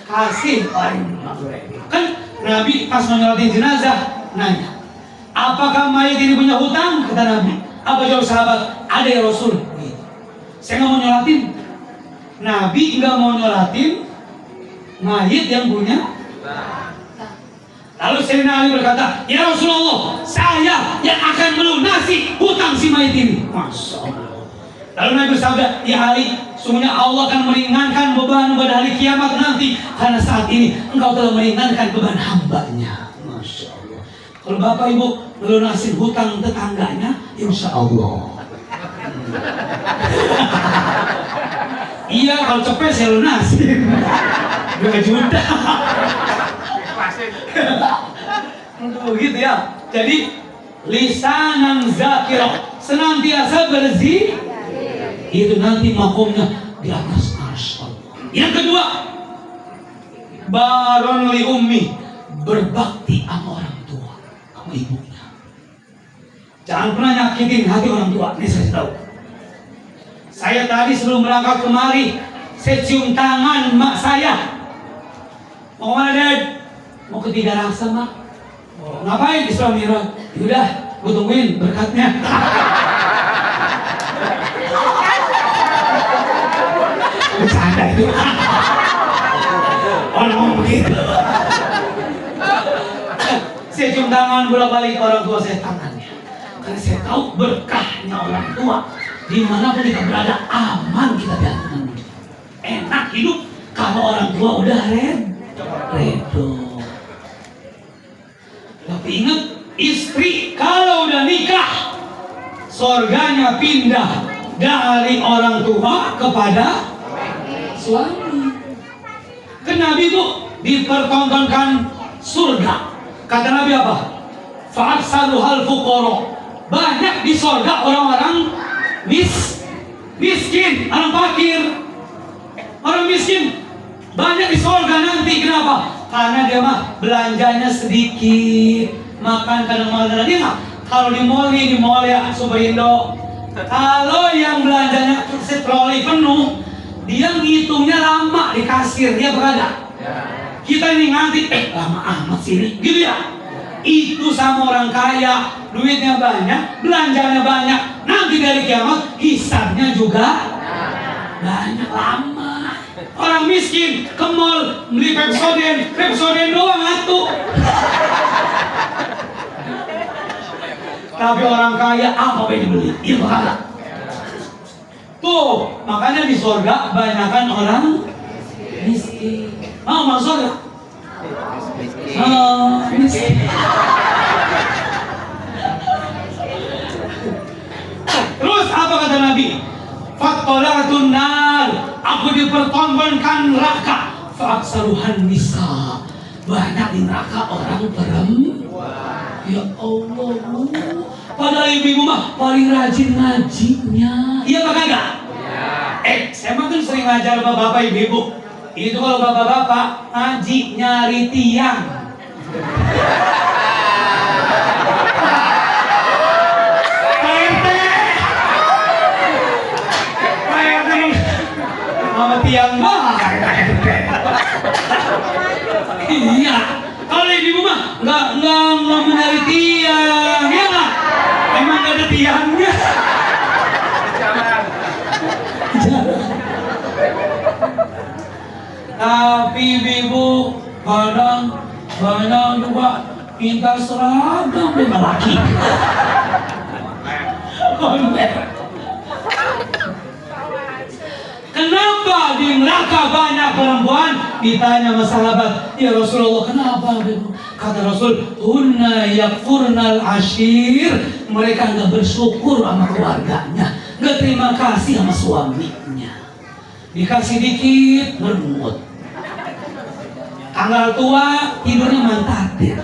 Kasih paling. Kan Nabi pas menyolatin jenazah nanya, apakah mayat ini punya hutang? Kata Nabi. Apa jawab sahabat? Ada ya Rasul. Gitu. Saya nggak mau nyolatin. Nabi nggak mau nyolatin mayat yang punya. Lalu Sayyidina Ali berkata, ya Rasulullah, saya yang akan melunasi hutang si mayat ini. Masya Allah. Lalu Nabi bersabda, ya Ali, sungguhnya Allah akan meringankan beban pada hari kiamat nanti, karena saat ini engkau telah meringankan beban hambanya. Masya Allah. Kalau bapak ibu melunasin hutang tetangganya, insya Allah. Iya, kalau cepet saya lunasin 2 juta. Begitu ya. Jadi lisanan zakirah, senantiasa berzikir, itu nanti makomnya di atas arsy Allah. Yang kedua, baron li ummi, berbakti sama orang tua, sama ibunya. Jangan pernah nyakitin hati orang tua. Ini saya tahu. Saya tadi sebelum berangkat kemari, saya cium tangan mak saya. Mau mana Dad? Mau ke Tiga Raksa mak. Ngapain Isra Mi'raj? Yaudah, gue tungguin berkatnya. Bercanda itu. Orang ngomong begitu. Saya cium tangan bolak-balik orang tua saya tangannya. Karena saya tahu berkahnya orang tua. Dimanapun kita berada, aman kita di hadapan dia. Enak hidup kalau orang tua udah redo. Tapi ingat, istri kalau udah nikah, surganya pindah dari orang tua kepada suami. Kan Nabi itu dipertontonkan surga. Kata Nabi apa? Fa'aksaruhal fuqara. Banyak di surga orang-orang miskin, orang fakir, orang miskin banyak di surga nanti. Kenapa? Karena dia mah belanjanya sedikit, makan kadang-kadang dia mah kalau di mall ya Superindo. Kalau yang belanjanya setroli penuh, dia ngitungnya lama di kasir, dia berada. kita ini nganti lama amat sini, gitu ya. Itu sama orang kaya, duitnya banyak, belanjanya banyak, nanti dari kiamat hisabnya juga banyak, lama. Orang miskin ke mall beli Pepsodent doang atuh. Tapi orang kaya apa yang dibeli? Iya makanya. Tuh, makanya di surga banyakan orang miskin. Mau masuk surga? Miskin. Terus apa kata Nabi? Fattola'atun nar, aku dipertontonkan neraka. Fa'aksaruhan nisa, banyak di neraka orang perempuan. Ya Allah, padahal ibu-ibu mah paling rajin ngajinya. Iya apa kagak? Saya mah tuh sering ngajar bapak-bapak ibu-ibu. Itu kalau bapak-bapak ngaji nyari tiang. Mama tiang mah. Iya. Kalau ibu mah nggak mencari tiang, ya nggak? Emang nggak ada tiangnya. Tapi ibu kadang juga minta seragam dengan laki. Kenapa di neraka banyak perempuan? Ditanya sama sahabat, ya Rasulullah, kenapa? Kata Rasul, hunna yakfurnal ashir. Mereka nggak bersyukur sama keluarganya, nggak terima kasih sama suaminya. Dikasih dikit bermut. Tanggal tua tidurnya mantatin.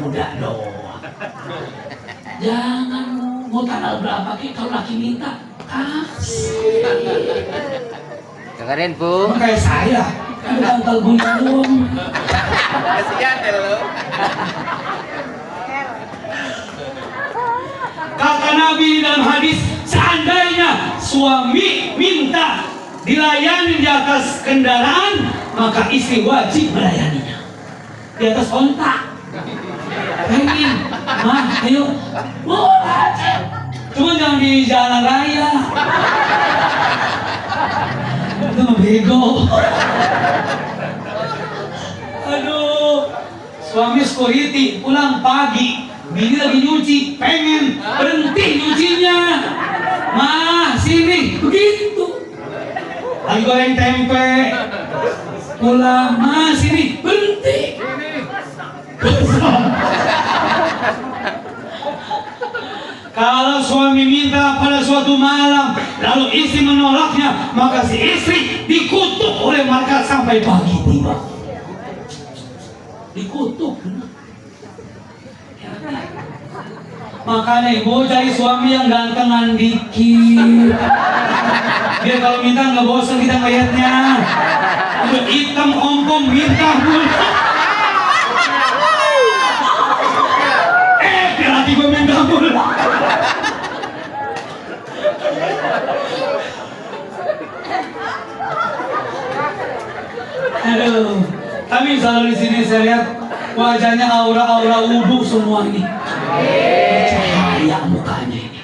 Muda doang. Jangan mau tanggal berapa kalau laki minta kasih. Dengerin Bu. Kayak saya, tanggal bulan doang. Kasihan lo. Kata Nabi dalam hadis, seandainya suami minta dilayani di atas kendaraan, maka istri wajib melayaninya. Di atas ontak. Pengen, mah, ayo, wajib. Cuma jangan di jalan raya. Itu bego. Aduh, suami security pulang pagi, bini lagi nyuci, pengen berhenti nyucinya. Mah, sini, begitu. Lagi goreng tempe, pulang, mah, sini, berhenti. Kalau suami minta pada suatu malam, lalu istri menolaknya, maka si istri dikutuk oleh malaikat sampai pagi tiba. Dikutuk. Makanya ibu cari suami yang gantengan dikit. Biar kalau minta nggak bosan kita ngeliatnya. Udah hitam ompong minta pun. Lagi gue minta pun. Aduh, tapi selalu di sini saya lihat wajahnya aura-aura wudhu semua ini. Bercahaya mukanya ini.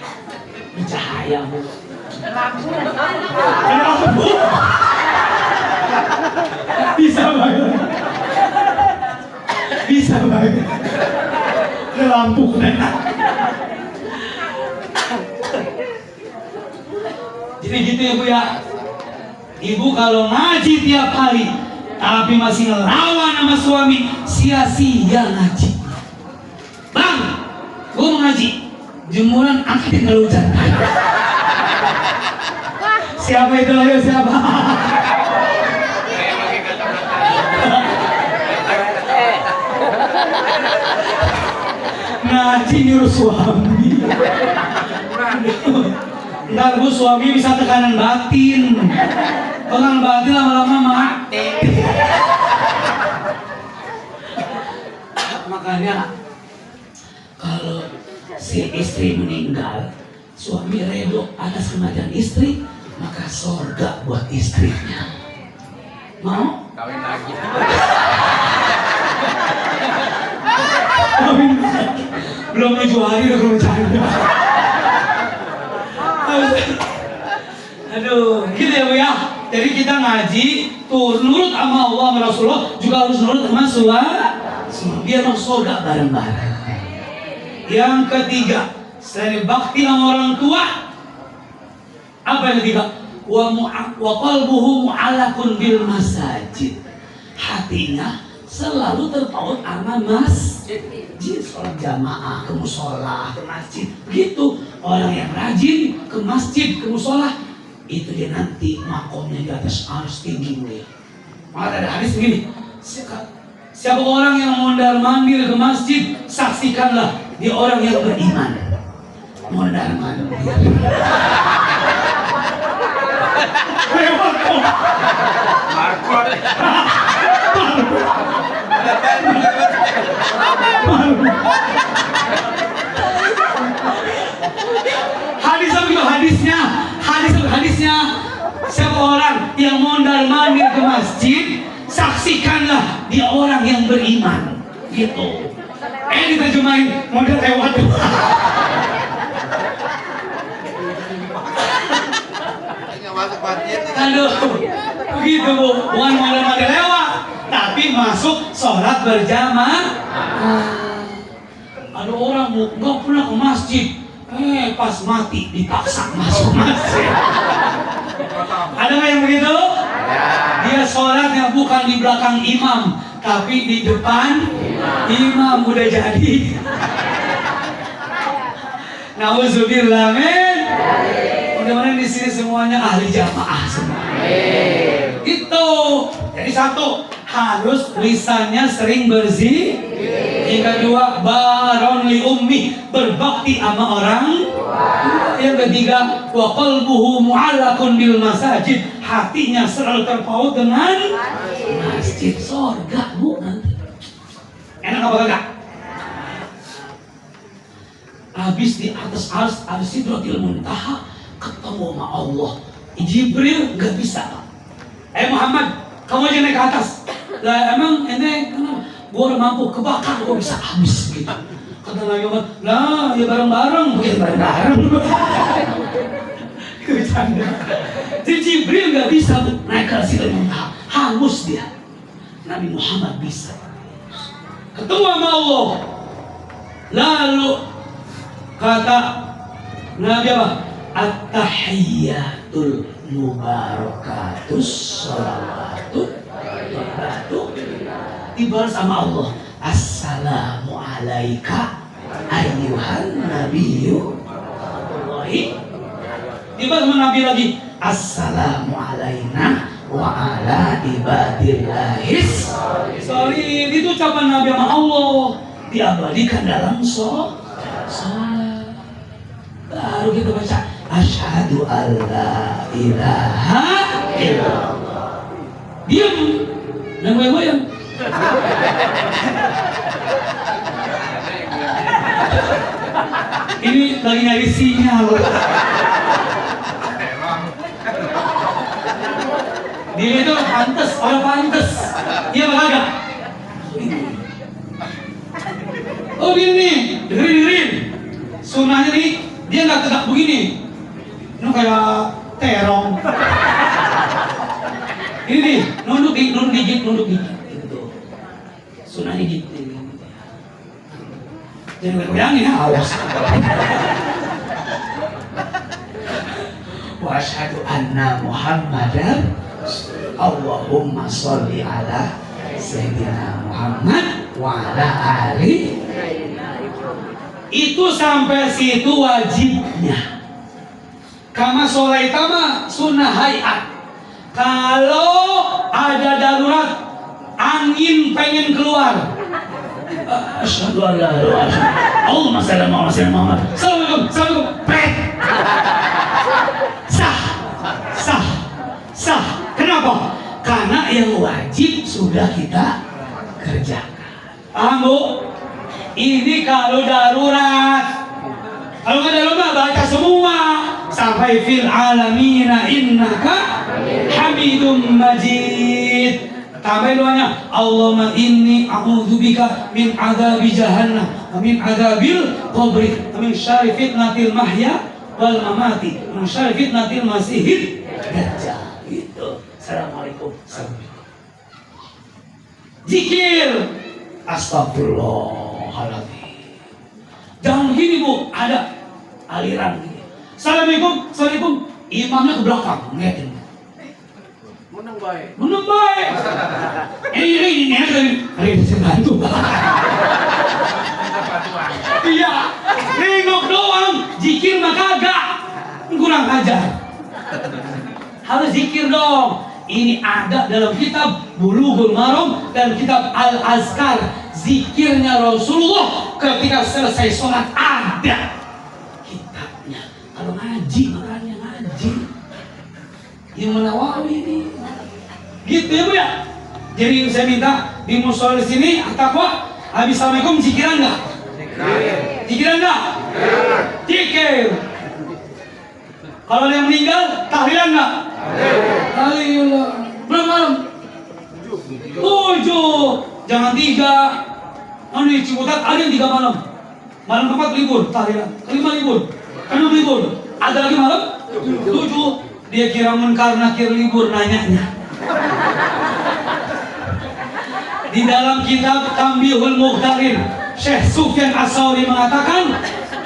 Bercahaya muka. Lampu. Bisa banget. Bisa banget. Lampu. Jadi gitu ya Bu ya. Ibu kalau ngaji tiap hari tapi masih ngelawan sama suami, sia-sia ngaji. Bang, gue mau ngaji. Jemuran angkatin kalau hujan. Siapa itu? Ayo siapa? Ngaji nyuruh suami. Ntar Bu suami bisa tekanan batin. Tekanan batin lama-lama mati. Makanya kalau si istri meninggal, suami redo atas kematian istri, maka sorga buat istrinya. Mau? Kawin lagi. Belum 7 hari udah bercanda. Aduh, gitu ya Bu ya. Jadi kita ngaji tuh nurut sama Allah sama Rasulullah, juga harus nurut sama suami. Biar masuk surga bareng-bareng. Yang ketiga, selain bakti sama orang tua, apa yang ketiga? Wa qalbuhu mu'allaqun bil masajid. Hatinya selalu terpaut sama masjid, sholat jamaah, ke musola, ke masjid. Begitu orang yang rajin ke masjid, ke musola, itu dia nanti makomnya di atas arus tinggi mulia. Maka ada hadis begini, siapa orang yang mondar mandir ke masjid, saksikanlah dia orang yang beriman. Mondar mandir. Hadisnya siapa orang yang mondar mandir ke masjid, saksikanlah dia orang yang beriman. Gitu. Diterjemahin model lewat. Masuk masjid. Aduh, begitu Bu, bukan model lewat, tapi masuk sholat berjamaah. Ada orang Bu nggak pernah ke masjid, pas mati dipaksa masuk masjid. Ada nggak yang begitu? Dia sholatnya bukan di belakang imam, tapi di depan imam udah jadi. Nauzubillah, men. Mudah-mudahan di sini semuanya ahli jamaah semua. Itu. Jadi satu, harus lisannya sering berzikir. Yang kedua, baron li ummi, berbakti sama orang. Yang ketiga, wa qalbuhu mu'allaqun bil masajid, hatinya selalu terpaut dengan masjid. Surga Bu nanti. Enak apa kagak? Habis di atas Sidratil Muntaha ketemu sama Allah. Jibril nggak bisa. Muhammad, kamu aja naik ke atas. Lah emang ini kenapa? Gua udah mampu, kebakar gua bisa habis gitu. Kata Nabi Muhammad, lah ya bareng-bareng, mungkin bareng-bareng. Bercanda. Jadi Jibril nggak bisa naik ke Sidratil Muntaha, hangus dia. Nabi Muhammad bisa. Ketemu sama Allah. Lalu kata Nabi apa? At-tahiyyatul mubarakatus sholawatut tayyibatu. Dibalas sama Allah, assalamu alaika ayyuhan nabiyyu. Dibalas sama Nabi lagi, assalamu alaina wa ala ibadillahis sholihin. Itu ucapan Nabi sama Allah, diabadikan dalam sholat. Baru kita baca asyhadu alla ilaha illallah. Diam, jangan goyang-goyang. Ini lagi nyari sinyal. Dia itu pantes, orang pantes. Iya apa kagak? Oh gini, dengerin. Sunahnya nih, dia nggak tegak begini. Ini kayak terong. Ini nih, nunduk dikit. Gitu. Sunahnya gitu. Jangan goyangin ya, awas. Wa asyhadu anna Muhammadan, Allahumma sholli ala Sayyidina Muhammad wa ala ali. Itu sampai situ wajibnya. Kama sholaitama sunnah hayat. Kalau ada darurat, angin pengen keluar, asyhadu an la ilaha illallah, Allahumma shalli ala Muhammad. Assalamualaikum. Pret. Sah. Kenapa? Karena yang wajib sudah kita kerjakan. Paham Bu? Ini kalau darurat. Kalau nggak darurat baca semua sampai fil alamina innaka hamidum majid. Tambah doanya, Allahumma inni a'udzubika min adzabi jahannam wa min adzabil qabri wa min syarri fitnatil mahya wal mamati wa min syarri fitnatil masihid dajjal. Itu. Assalamualaikum. Zikir. Astagfirullahaladzim. Jangan begini Bu, ada aliran gini. Assalamualaikum, assalamualaikum. Imamnya ke belakang, ngeliatin. Menang baik. Menang baik. Ini saya bantu. Iya, nengok doang, zikir mah kagak. Kurang ajar. Harus zikir dong. Ini ada dalam kitab Bulughul Maram dan kitab Al-Azkar. Zikirnya Rasulullah ketika selesai sholat ada kitabnya. Kalau ngaji, makanya ngaji. Yang Nawawi ini. Gitu ya Bu ya. Jadi saya minta di musola sini takwa. Habis assalamualaikum zikiran enggak? Zikiran enggak? Zikir. Kalau ada yang meninggal, tahlilan enggak? Tahlil. Berapa malam? 7. Jangan 3. Anu di Ciputat ada yang 3 malam. Malam keempat libur, tahlilan. Kelima libur. Keenam libur. Ada lagi malam? 7. Dia kira munkar nakir libur nanyanya. Di dalam kitab Tambihul Mukhtarin, Syekh Sufyan As-Tsauri mengatakan,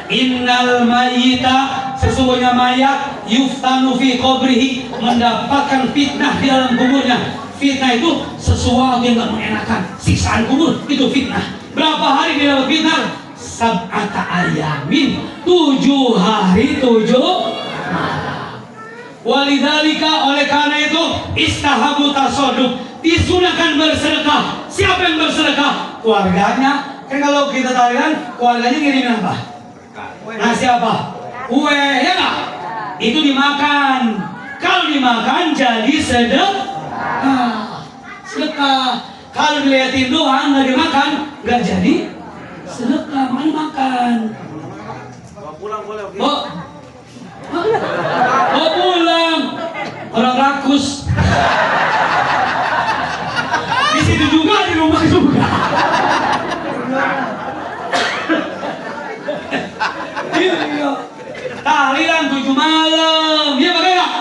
innal mayyita, sesungguhnya mayat, yuftanu fi qabrihi, mendapatkan fitnah di dalam kuburnya. Fitnah itu sesuatu yang gak mengenakan. Siksaan kubur itu fitnah. Berapa hari di dalam fitnah? Sab'ata ayamin, 7 hari 7 malam. Walidzalika, oleh karena itu, istahabu tasadduq, disunahkan bersedekah. Siapa yang bersedekah? Keluarganya. Kan kalau kita tahlilan, keluarganya ngirimin apa? Nasi apa? Kue, ya nggak? Itu dimakan. Kalau dimakan jadi sedekah. Sedekah. Kalau dilihatin doang nggak dimakan, nggak jadi sedekah. Mana makan? Bawa pulang boleh. Bawa pulang. Orang rakus. Di situ juga, di rumah juga. Iya. Tahlilan 7 malam. Iya pakai enggak?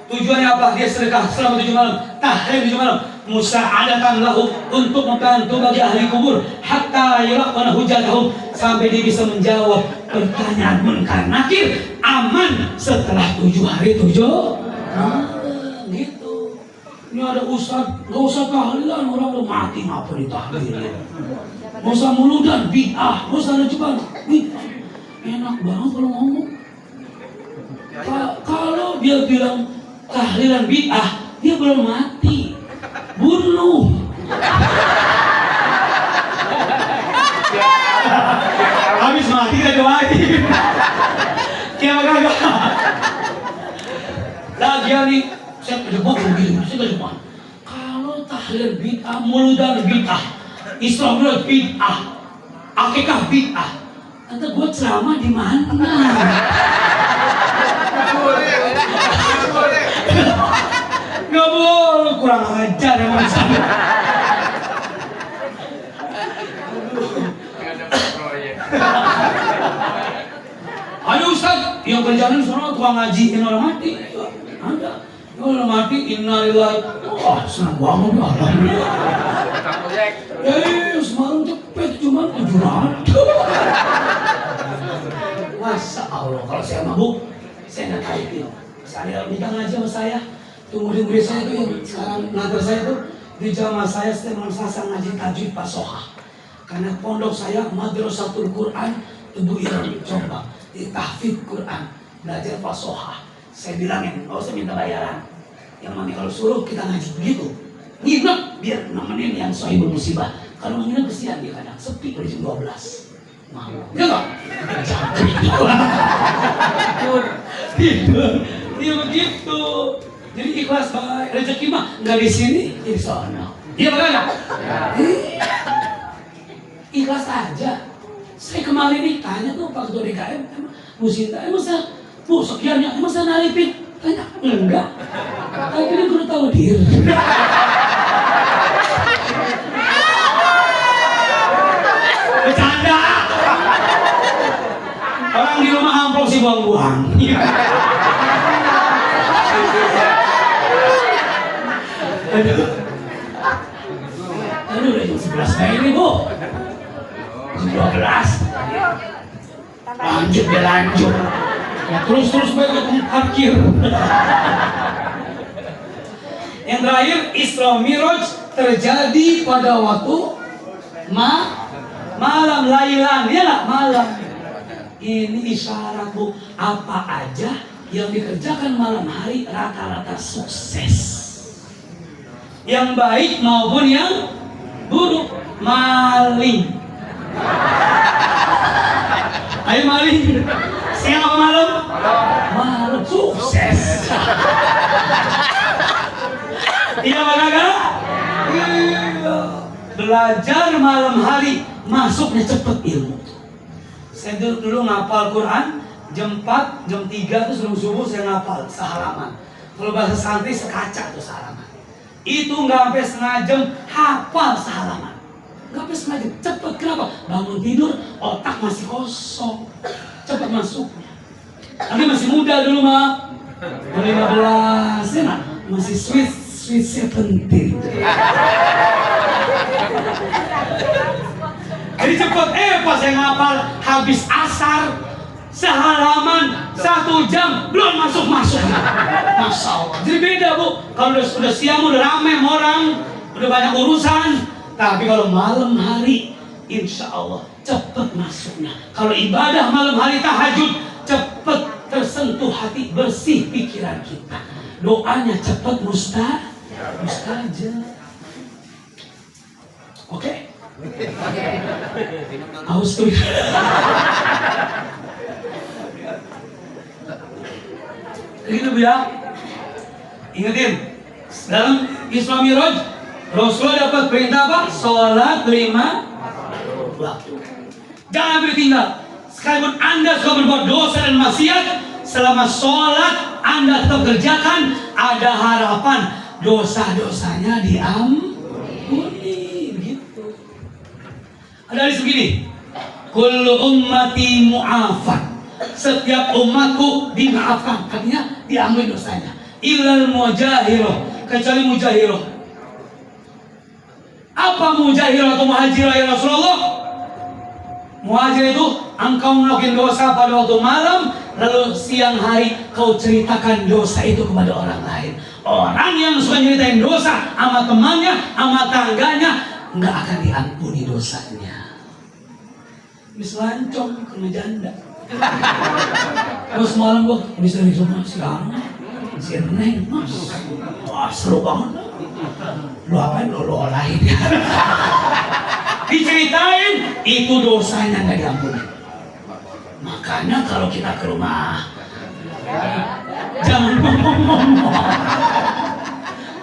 Tujuannya apa? Dia sedekah selama 7 malam. Tahlil 7 malam. Musa'adatan lahu, untuk membantu bagi ahli kubur, hatta yulaqana hujatahum, sampai dia bisa menjawab pertanyaan munkar nakir aman setelah 7 hari 7 malam. Gitu. Ini ada ustaz, gak usah tahlilan, orang udah mati ngapa ditahlilin. Gak usah muludan, bid'ah, gak usah ada cobaan, bid'ah. Enak banget kalau ngomong. Kalau dia bilang tahlilan bid'ah, dia belum mati, bunuh. Habis mati kita doain. Kayak kagak. Lagian nih, saya kejebak begini, saya kejebak. Kalau tahlil bid'ah, muludan bid'ah, Isra Mi'raj bid'ah, akikah bid'ah, nanti gue ceramah di mana? Nggak boleh, kurang ajar emang saya. Ada ustaz yang kerjaan di sana tukang ngajiin orang mati. Ada. Orang mati, innalillahi. Wah, senang banget ya, alhamdulillah. Semalam cepet cuma 700. Masya Allah, kalau saya mabuk, saya nggak tahu itu. Saya minta ngaji sama saya. Tuh murid-murid saya tuh yang sekarang nantar saya tuh di jamaah saya setiap malam Selasa ngaji tajwid Pasoha. Karena pondok saya Madrasatul Quran Tebu Ireng Jombang, di tahfidz Quran, belajar Pasoha. Saya bilangin, nggak usah minta bayaran. Yang mami kalau suruh kita ngaji begitu, nginep biar nemenin yang sahibul musibah. Kalau nginep kesian dia kadang sepi dari jam 12. Mau, ya nggak? Tidur, dia begitu. Jadi ikhlas baik, rezeki mah nggak di sini, di sana. Dia bagaimana? Ikhlas aja. Saya kemarin nih tanya tuh Pak Ketua DKM, Bu Sinta, emang saya, Bu sekiannya, emang saya naripin? Tanya, enggak. Tapi dia baru tahu diri. Aduh, udah jam 11 kayak ini, Bu. Jam 12. Lanjut ya lanjut. Ya terus baik ke parkir. Yang terakhir, Isra Miraj terjadi pada waktu malam lailan, ya lah, malam. Ini isyarat, Bu, apa aja yang dikerjakan malam hari rata-rata sukses. Yang baik maupun yang buruk. Maling. Ayo maling. Siang apa malam? Malam sukses. Iya apa kagak? Iya. Belajar malam hari, masuknya cepet ilmu. Saya dulu ngapal Quran jam 4, jam 3 tuh sebelum subuh saya ngapal sehalaman. Kalau bahasa santri sekaca tuh sehalaman. Itu nggak sampai setengah jam hafal sehalaman. Nggak sampai setengah jam, cepet. Kenapa? Bangun tidur, otak masih kosong, cepet masuknya. Tapi masih muda dulu mah, 15 ya nak? Masih sweet 17. Jadi cepet, pas saya ngapal habis asar sehalaman 1 jam belum masuk. Masya Allah. Jadi beda, Bu. Kalau udah siang udah ramai orang, udah banyak urusan. Tapi kalau malam hari, insya Allah cepet masuknya. Kalau ibadah malam hari tahajud, cepet tersentuh hati, bersih pikiran kita. Doanya cepet mustajab. Oke? Aus tuh. Gitu, Bu, ya. Ingetin, dalam Isra Miraj Rasulullah dapat perintah apa? Sholat 5 waktu. Jangan bertinggal. Sekalipun Anda sudah berbuat dosa dan maksiat, selama sholat Anda tetap kerjakan, ada harapan dosa-dosanya diampuni. Begitu. Ada hadis begini, kullu ummati mu'afan. Setiap umatku dimaafkan, artinya diampuni dosanya. Illal mujahiroh, kecuali mujahiroh. Apa mujahiroh atau muhajirah ya Rasulullah? Muhajir itu engkau melakukan dosa pada waktu malam, lalu siang hari kau ceritakan dosa itu kepada orang lain. Orang yang suka nyeritain dosa sama temannya, sama tangganya, nggak akan diampuni dosanya. Misalancong kena janda. Terus malam gua bisa di rumah sekarang, si Neng, Mas, wah seru banget. Lu apain lu olahin? Diceritain, itu dosanya nggak diampuni. Makanya kalau kita ke rumah, jangan ngomong-ngomong,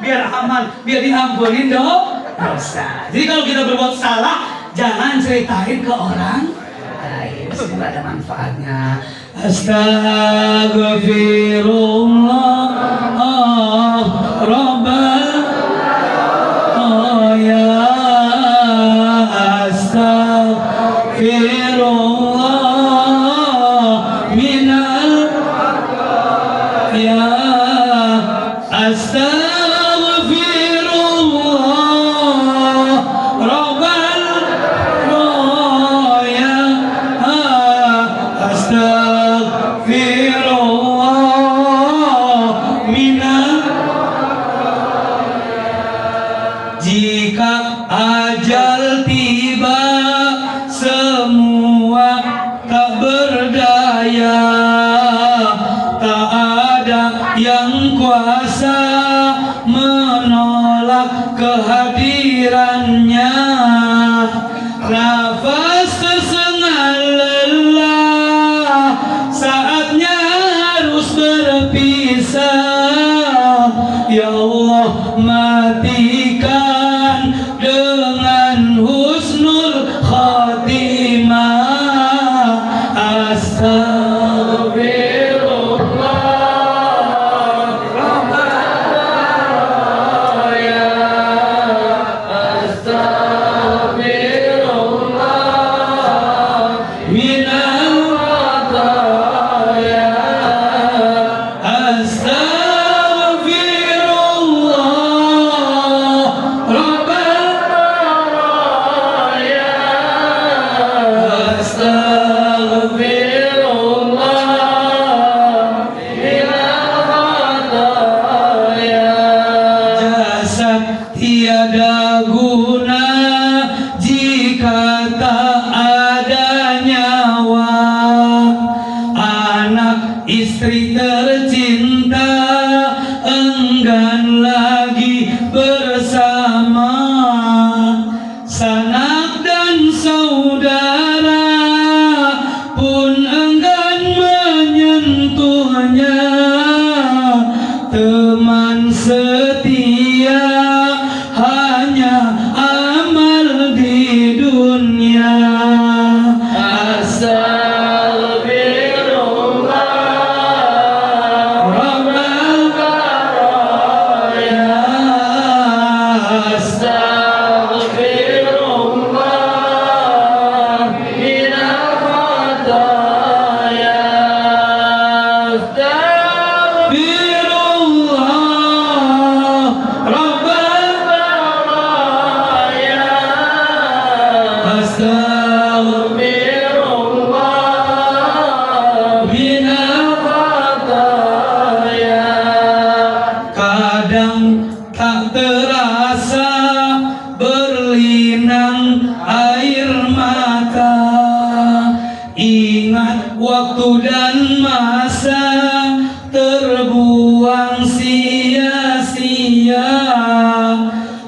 biar aman, biar diampunin dosa. Jadi kalau kita berbuat salah, jangan ceritain ke orang lain. Semoga ada manfaatnya. Astagfirullah, Rabbal ya Astaghfirullah minal ya Astaghfirullah Rabbal ya Astaghfirullah minal. Jika ajal tiba, semua tak berdaya, tak ada yang kuasa menolak kehadirannya. Nafas tersengal lelah, saatnya harus berpisah. Ya Allah, matikan dengan husnul khatimah. Astaghfirullah Rabbana ya Astaghfirullah minal khataya. Astaghfirullah enggan lagi bersama sanak dan saudara pun enggan menyentuhnya, teman setia hanya amal di dunia. Kadang tak terasa berlinang air mata, ingat waktu dan masa terbuang sia-sia.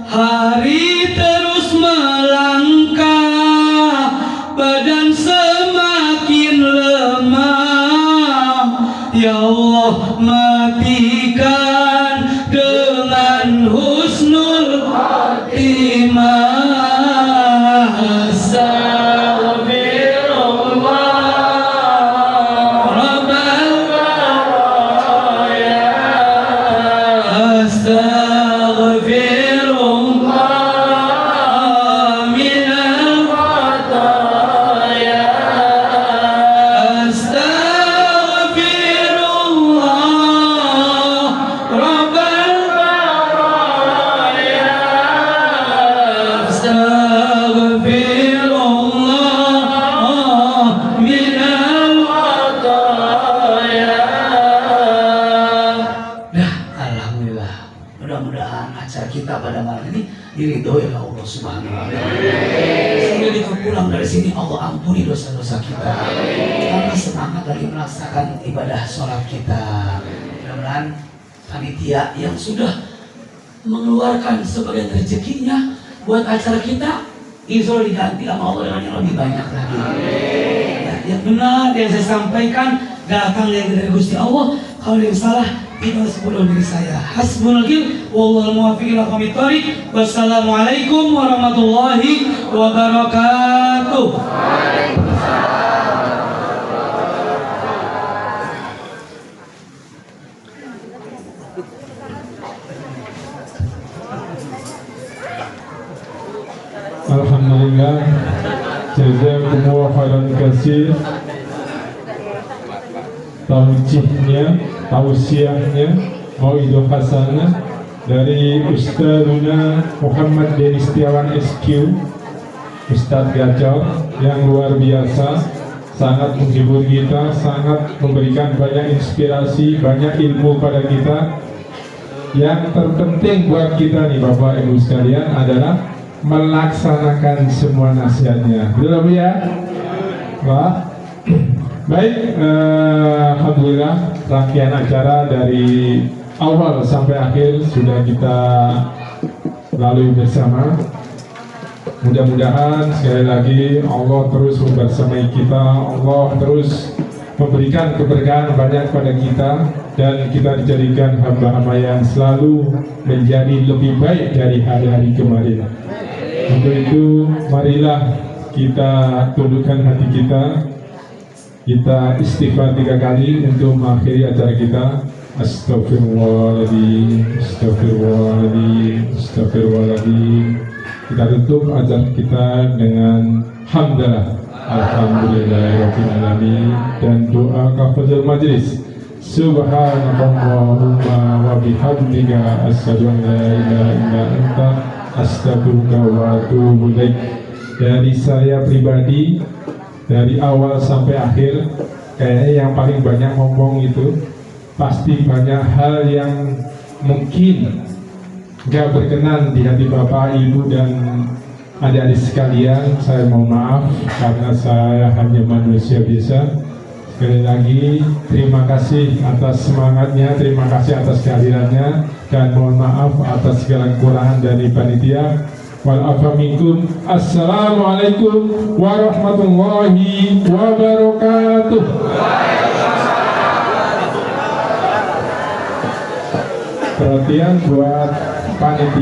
Hari terus melangkah, badan semakin lemah. Ya Allah, matikan dengan husnul khatimah. Astaghfirullah Rabbal baraya, astaghfirullah minal khataya, astaghfirullah Rabbal baraya, astaghfirullah minal khataya. Dah, alhamdulillah. Mudah-mudahan acara kita pada malam ini diridhoi oleh Allah Subhanahu wa taala. Sehingga kita pulang dari sini Allah ampuni dosa-dosa kita. Karena semangat lagi melaksanakan ibadah sholat kita. Mudah-mudahan panitia yang sudah mengeluarkan sebagian rezekinya buat acara kita, insya Allah diganti sama Allah dengan yang lebih banyak lagi. Ya, yang benar yang saya sampaikan datang dari Gusti Allah. Kalau yang salah itu sebelum diri saya. Hasbunal wakil, wallahul muwaffiq ila aqwamit thoriq. Wassalamualaikum warahmatullahi wabarakatuh. Alhamdulillah, jazakumullah khairan katsir. Tausiahnya, mauidhah hasanah dari Ustadzuna Muhammad Denny Setiawan SQ, Ustadz Gacor yang luar biasa, sangat menghibur kita, sangat memberikan banyak inspirasi, banyak ilmu pada kita. Yang terpenting buat kita nih Bapak Ibu sekalian adalah melaksanakan semua nasihatnya. Betul ya? Wah. Baik, alhamdulillah rangkaian acara dari awal sampai akhir sudah kita lalui bersama. Mudah-mudahan sekali lagi Allah terus membersamai kita, Allah terus memberikan keberkahan banyak pada kita, dan kita dijadikan hamba-hamba yang selalu menjadi lebih baik dari hari-hari kemarin. Untuk itu marilah kita tundukkan hati kita istighfar 3 kali untuk mengakhiri acara kita. Astagfirullahaladzim, astagfirullahaladzim, astagfirullahaladzim. Kita tutup acara kita dengan hamdalah, alhamdulillahirrahmanirrahim, dan doa kafatul majlis. Subhanallahumma wa bihamdika asyhadu an la ilaha illa anta astaghfiruka wa atubu ilaik. Dari saya pribadi, dari awal sampai akhir, kayaknya yang paling banyak ngomong itu pasti banyak hal yang mungkin gak berkenan di hati Bapak, Ibu, dan adik-adik sekalian. Saya mohon maaf karena saya hanya manusia biasa. Sekali lagi terima kasih atas semangatnya, terima kasih atas kehadirannya, dan mohon maaf atas segala kekurangan dari panitia. Walafaminkum. Assalamualaikum warahmatullahi wabarakatuh. Perhatian buat panitia.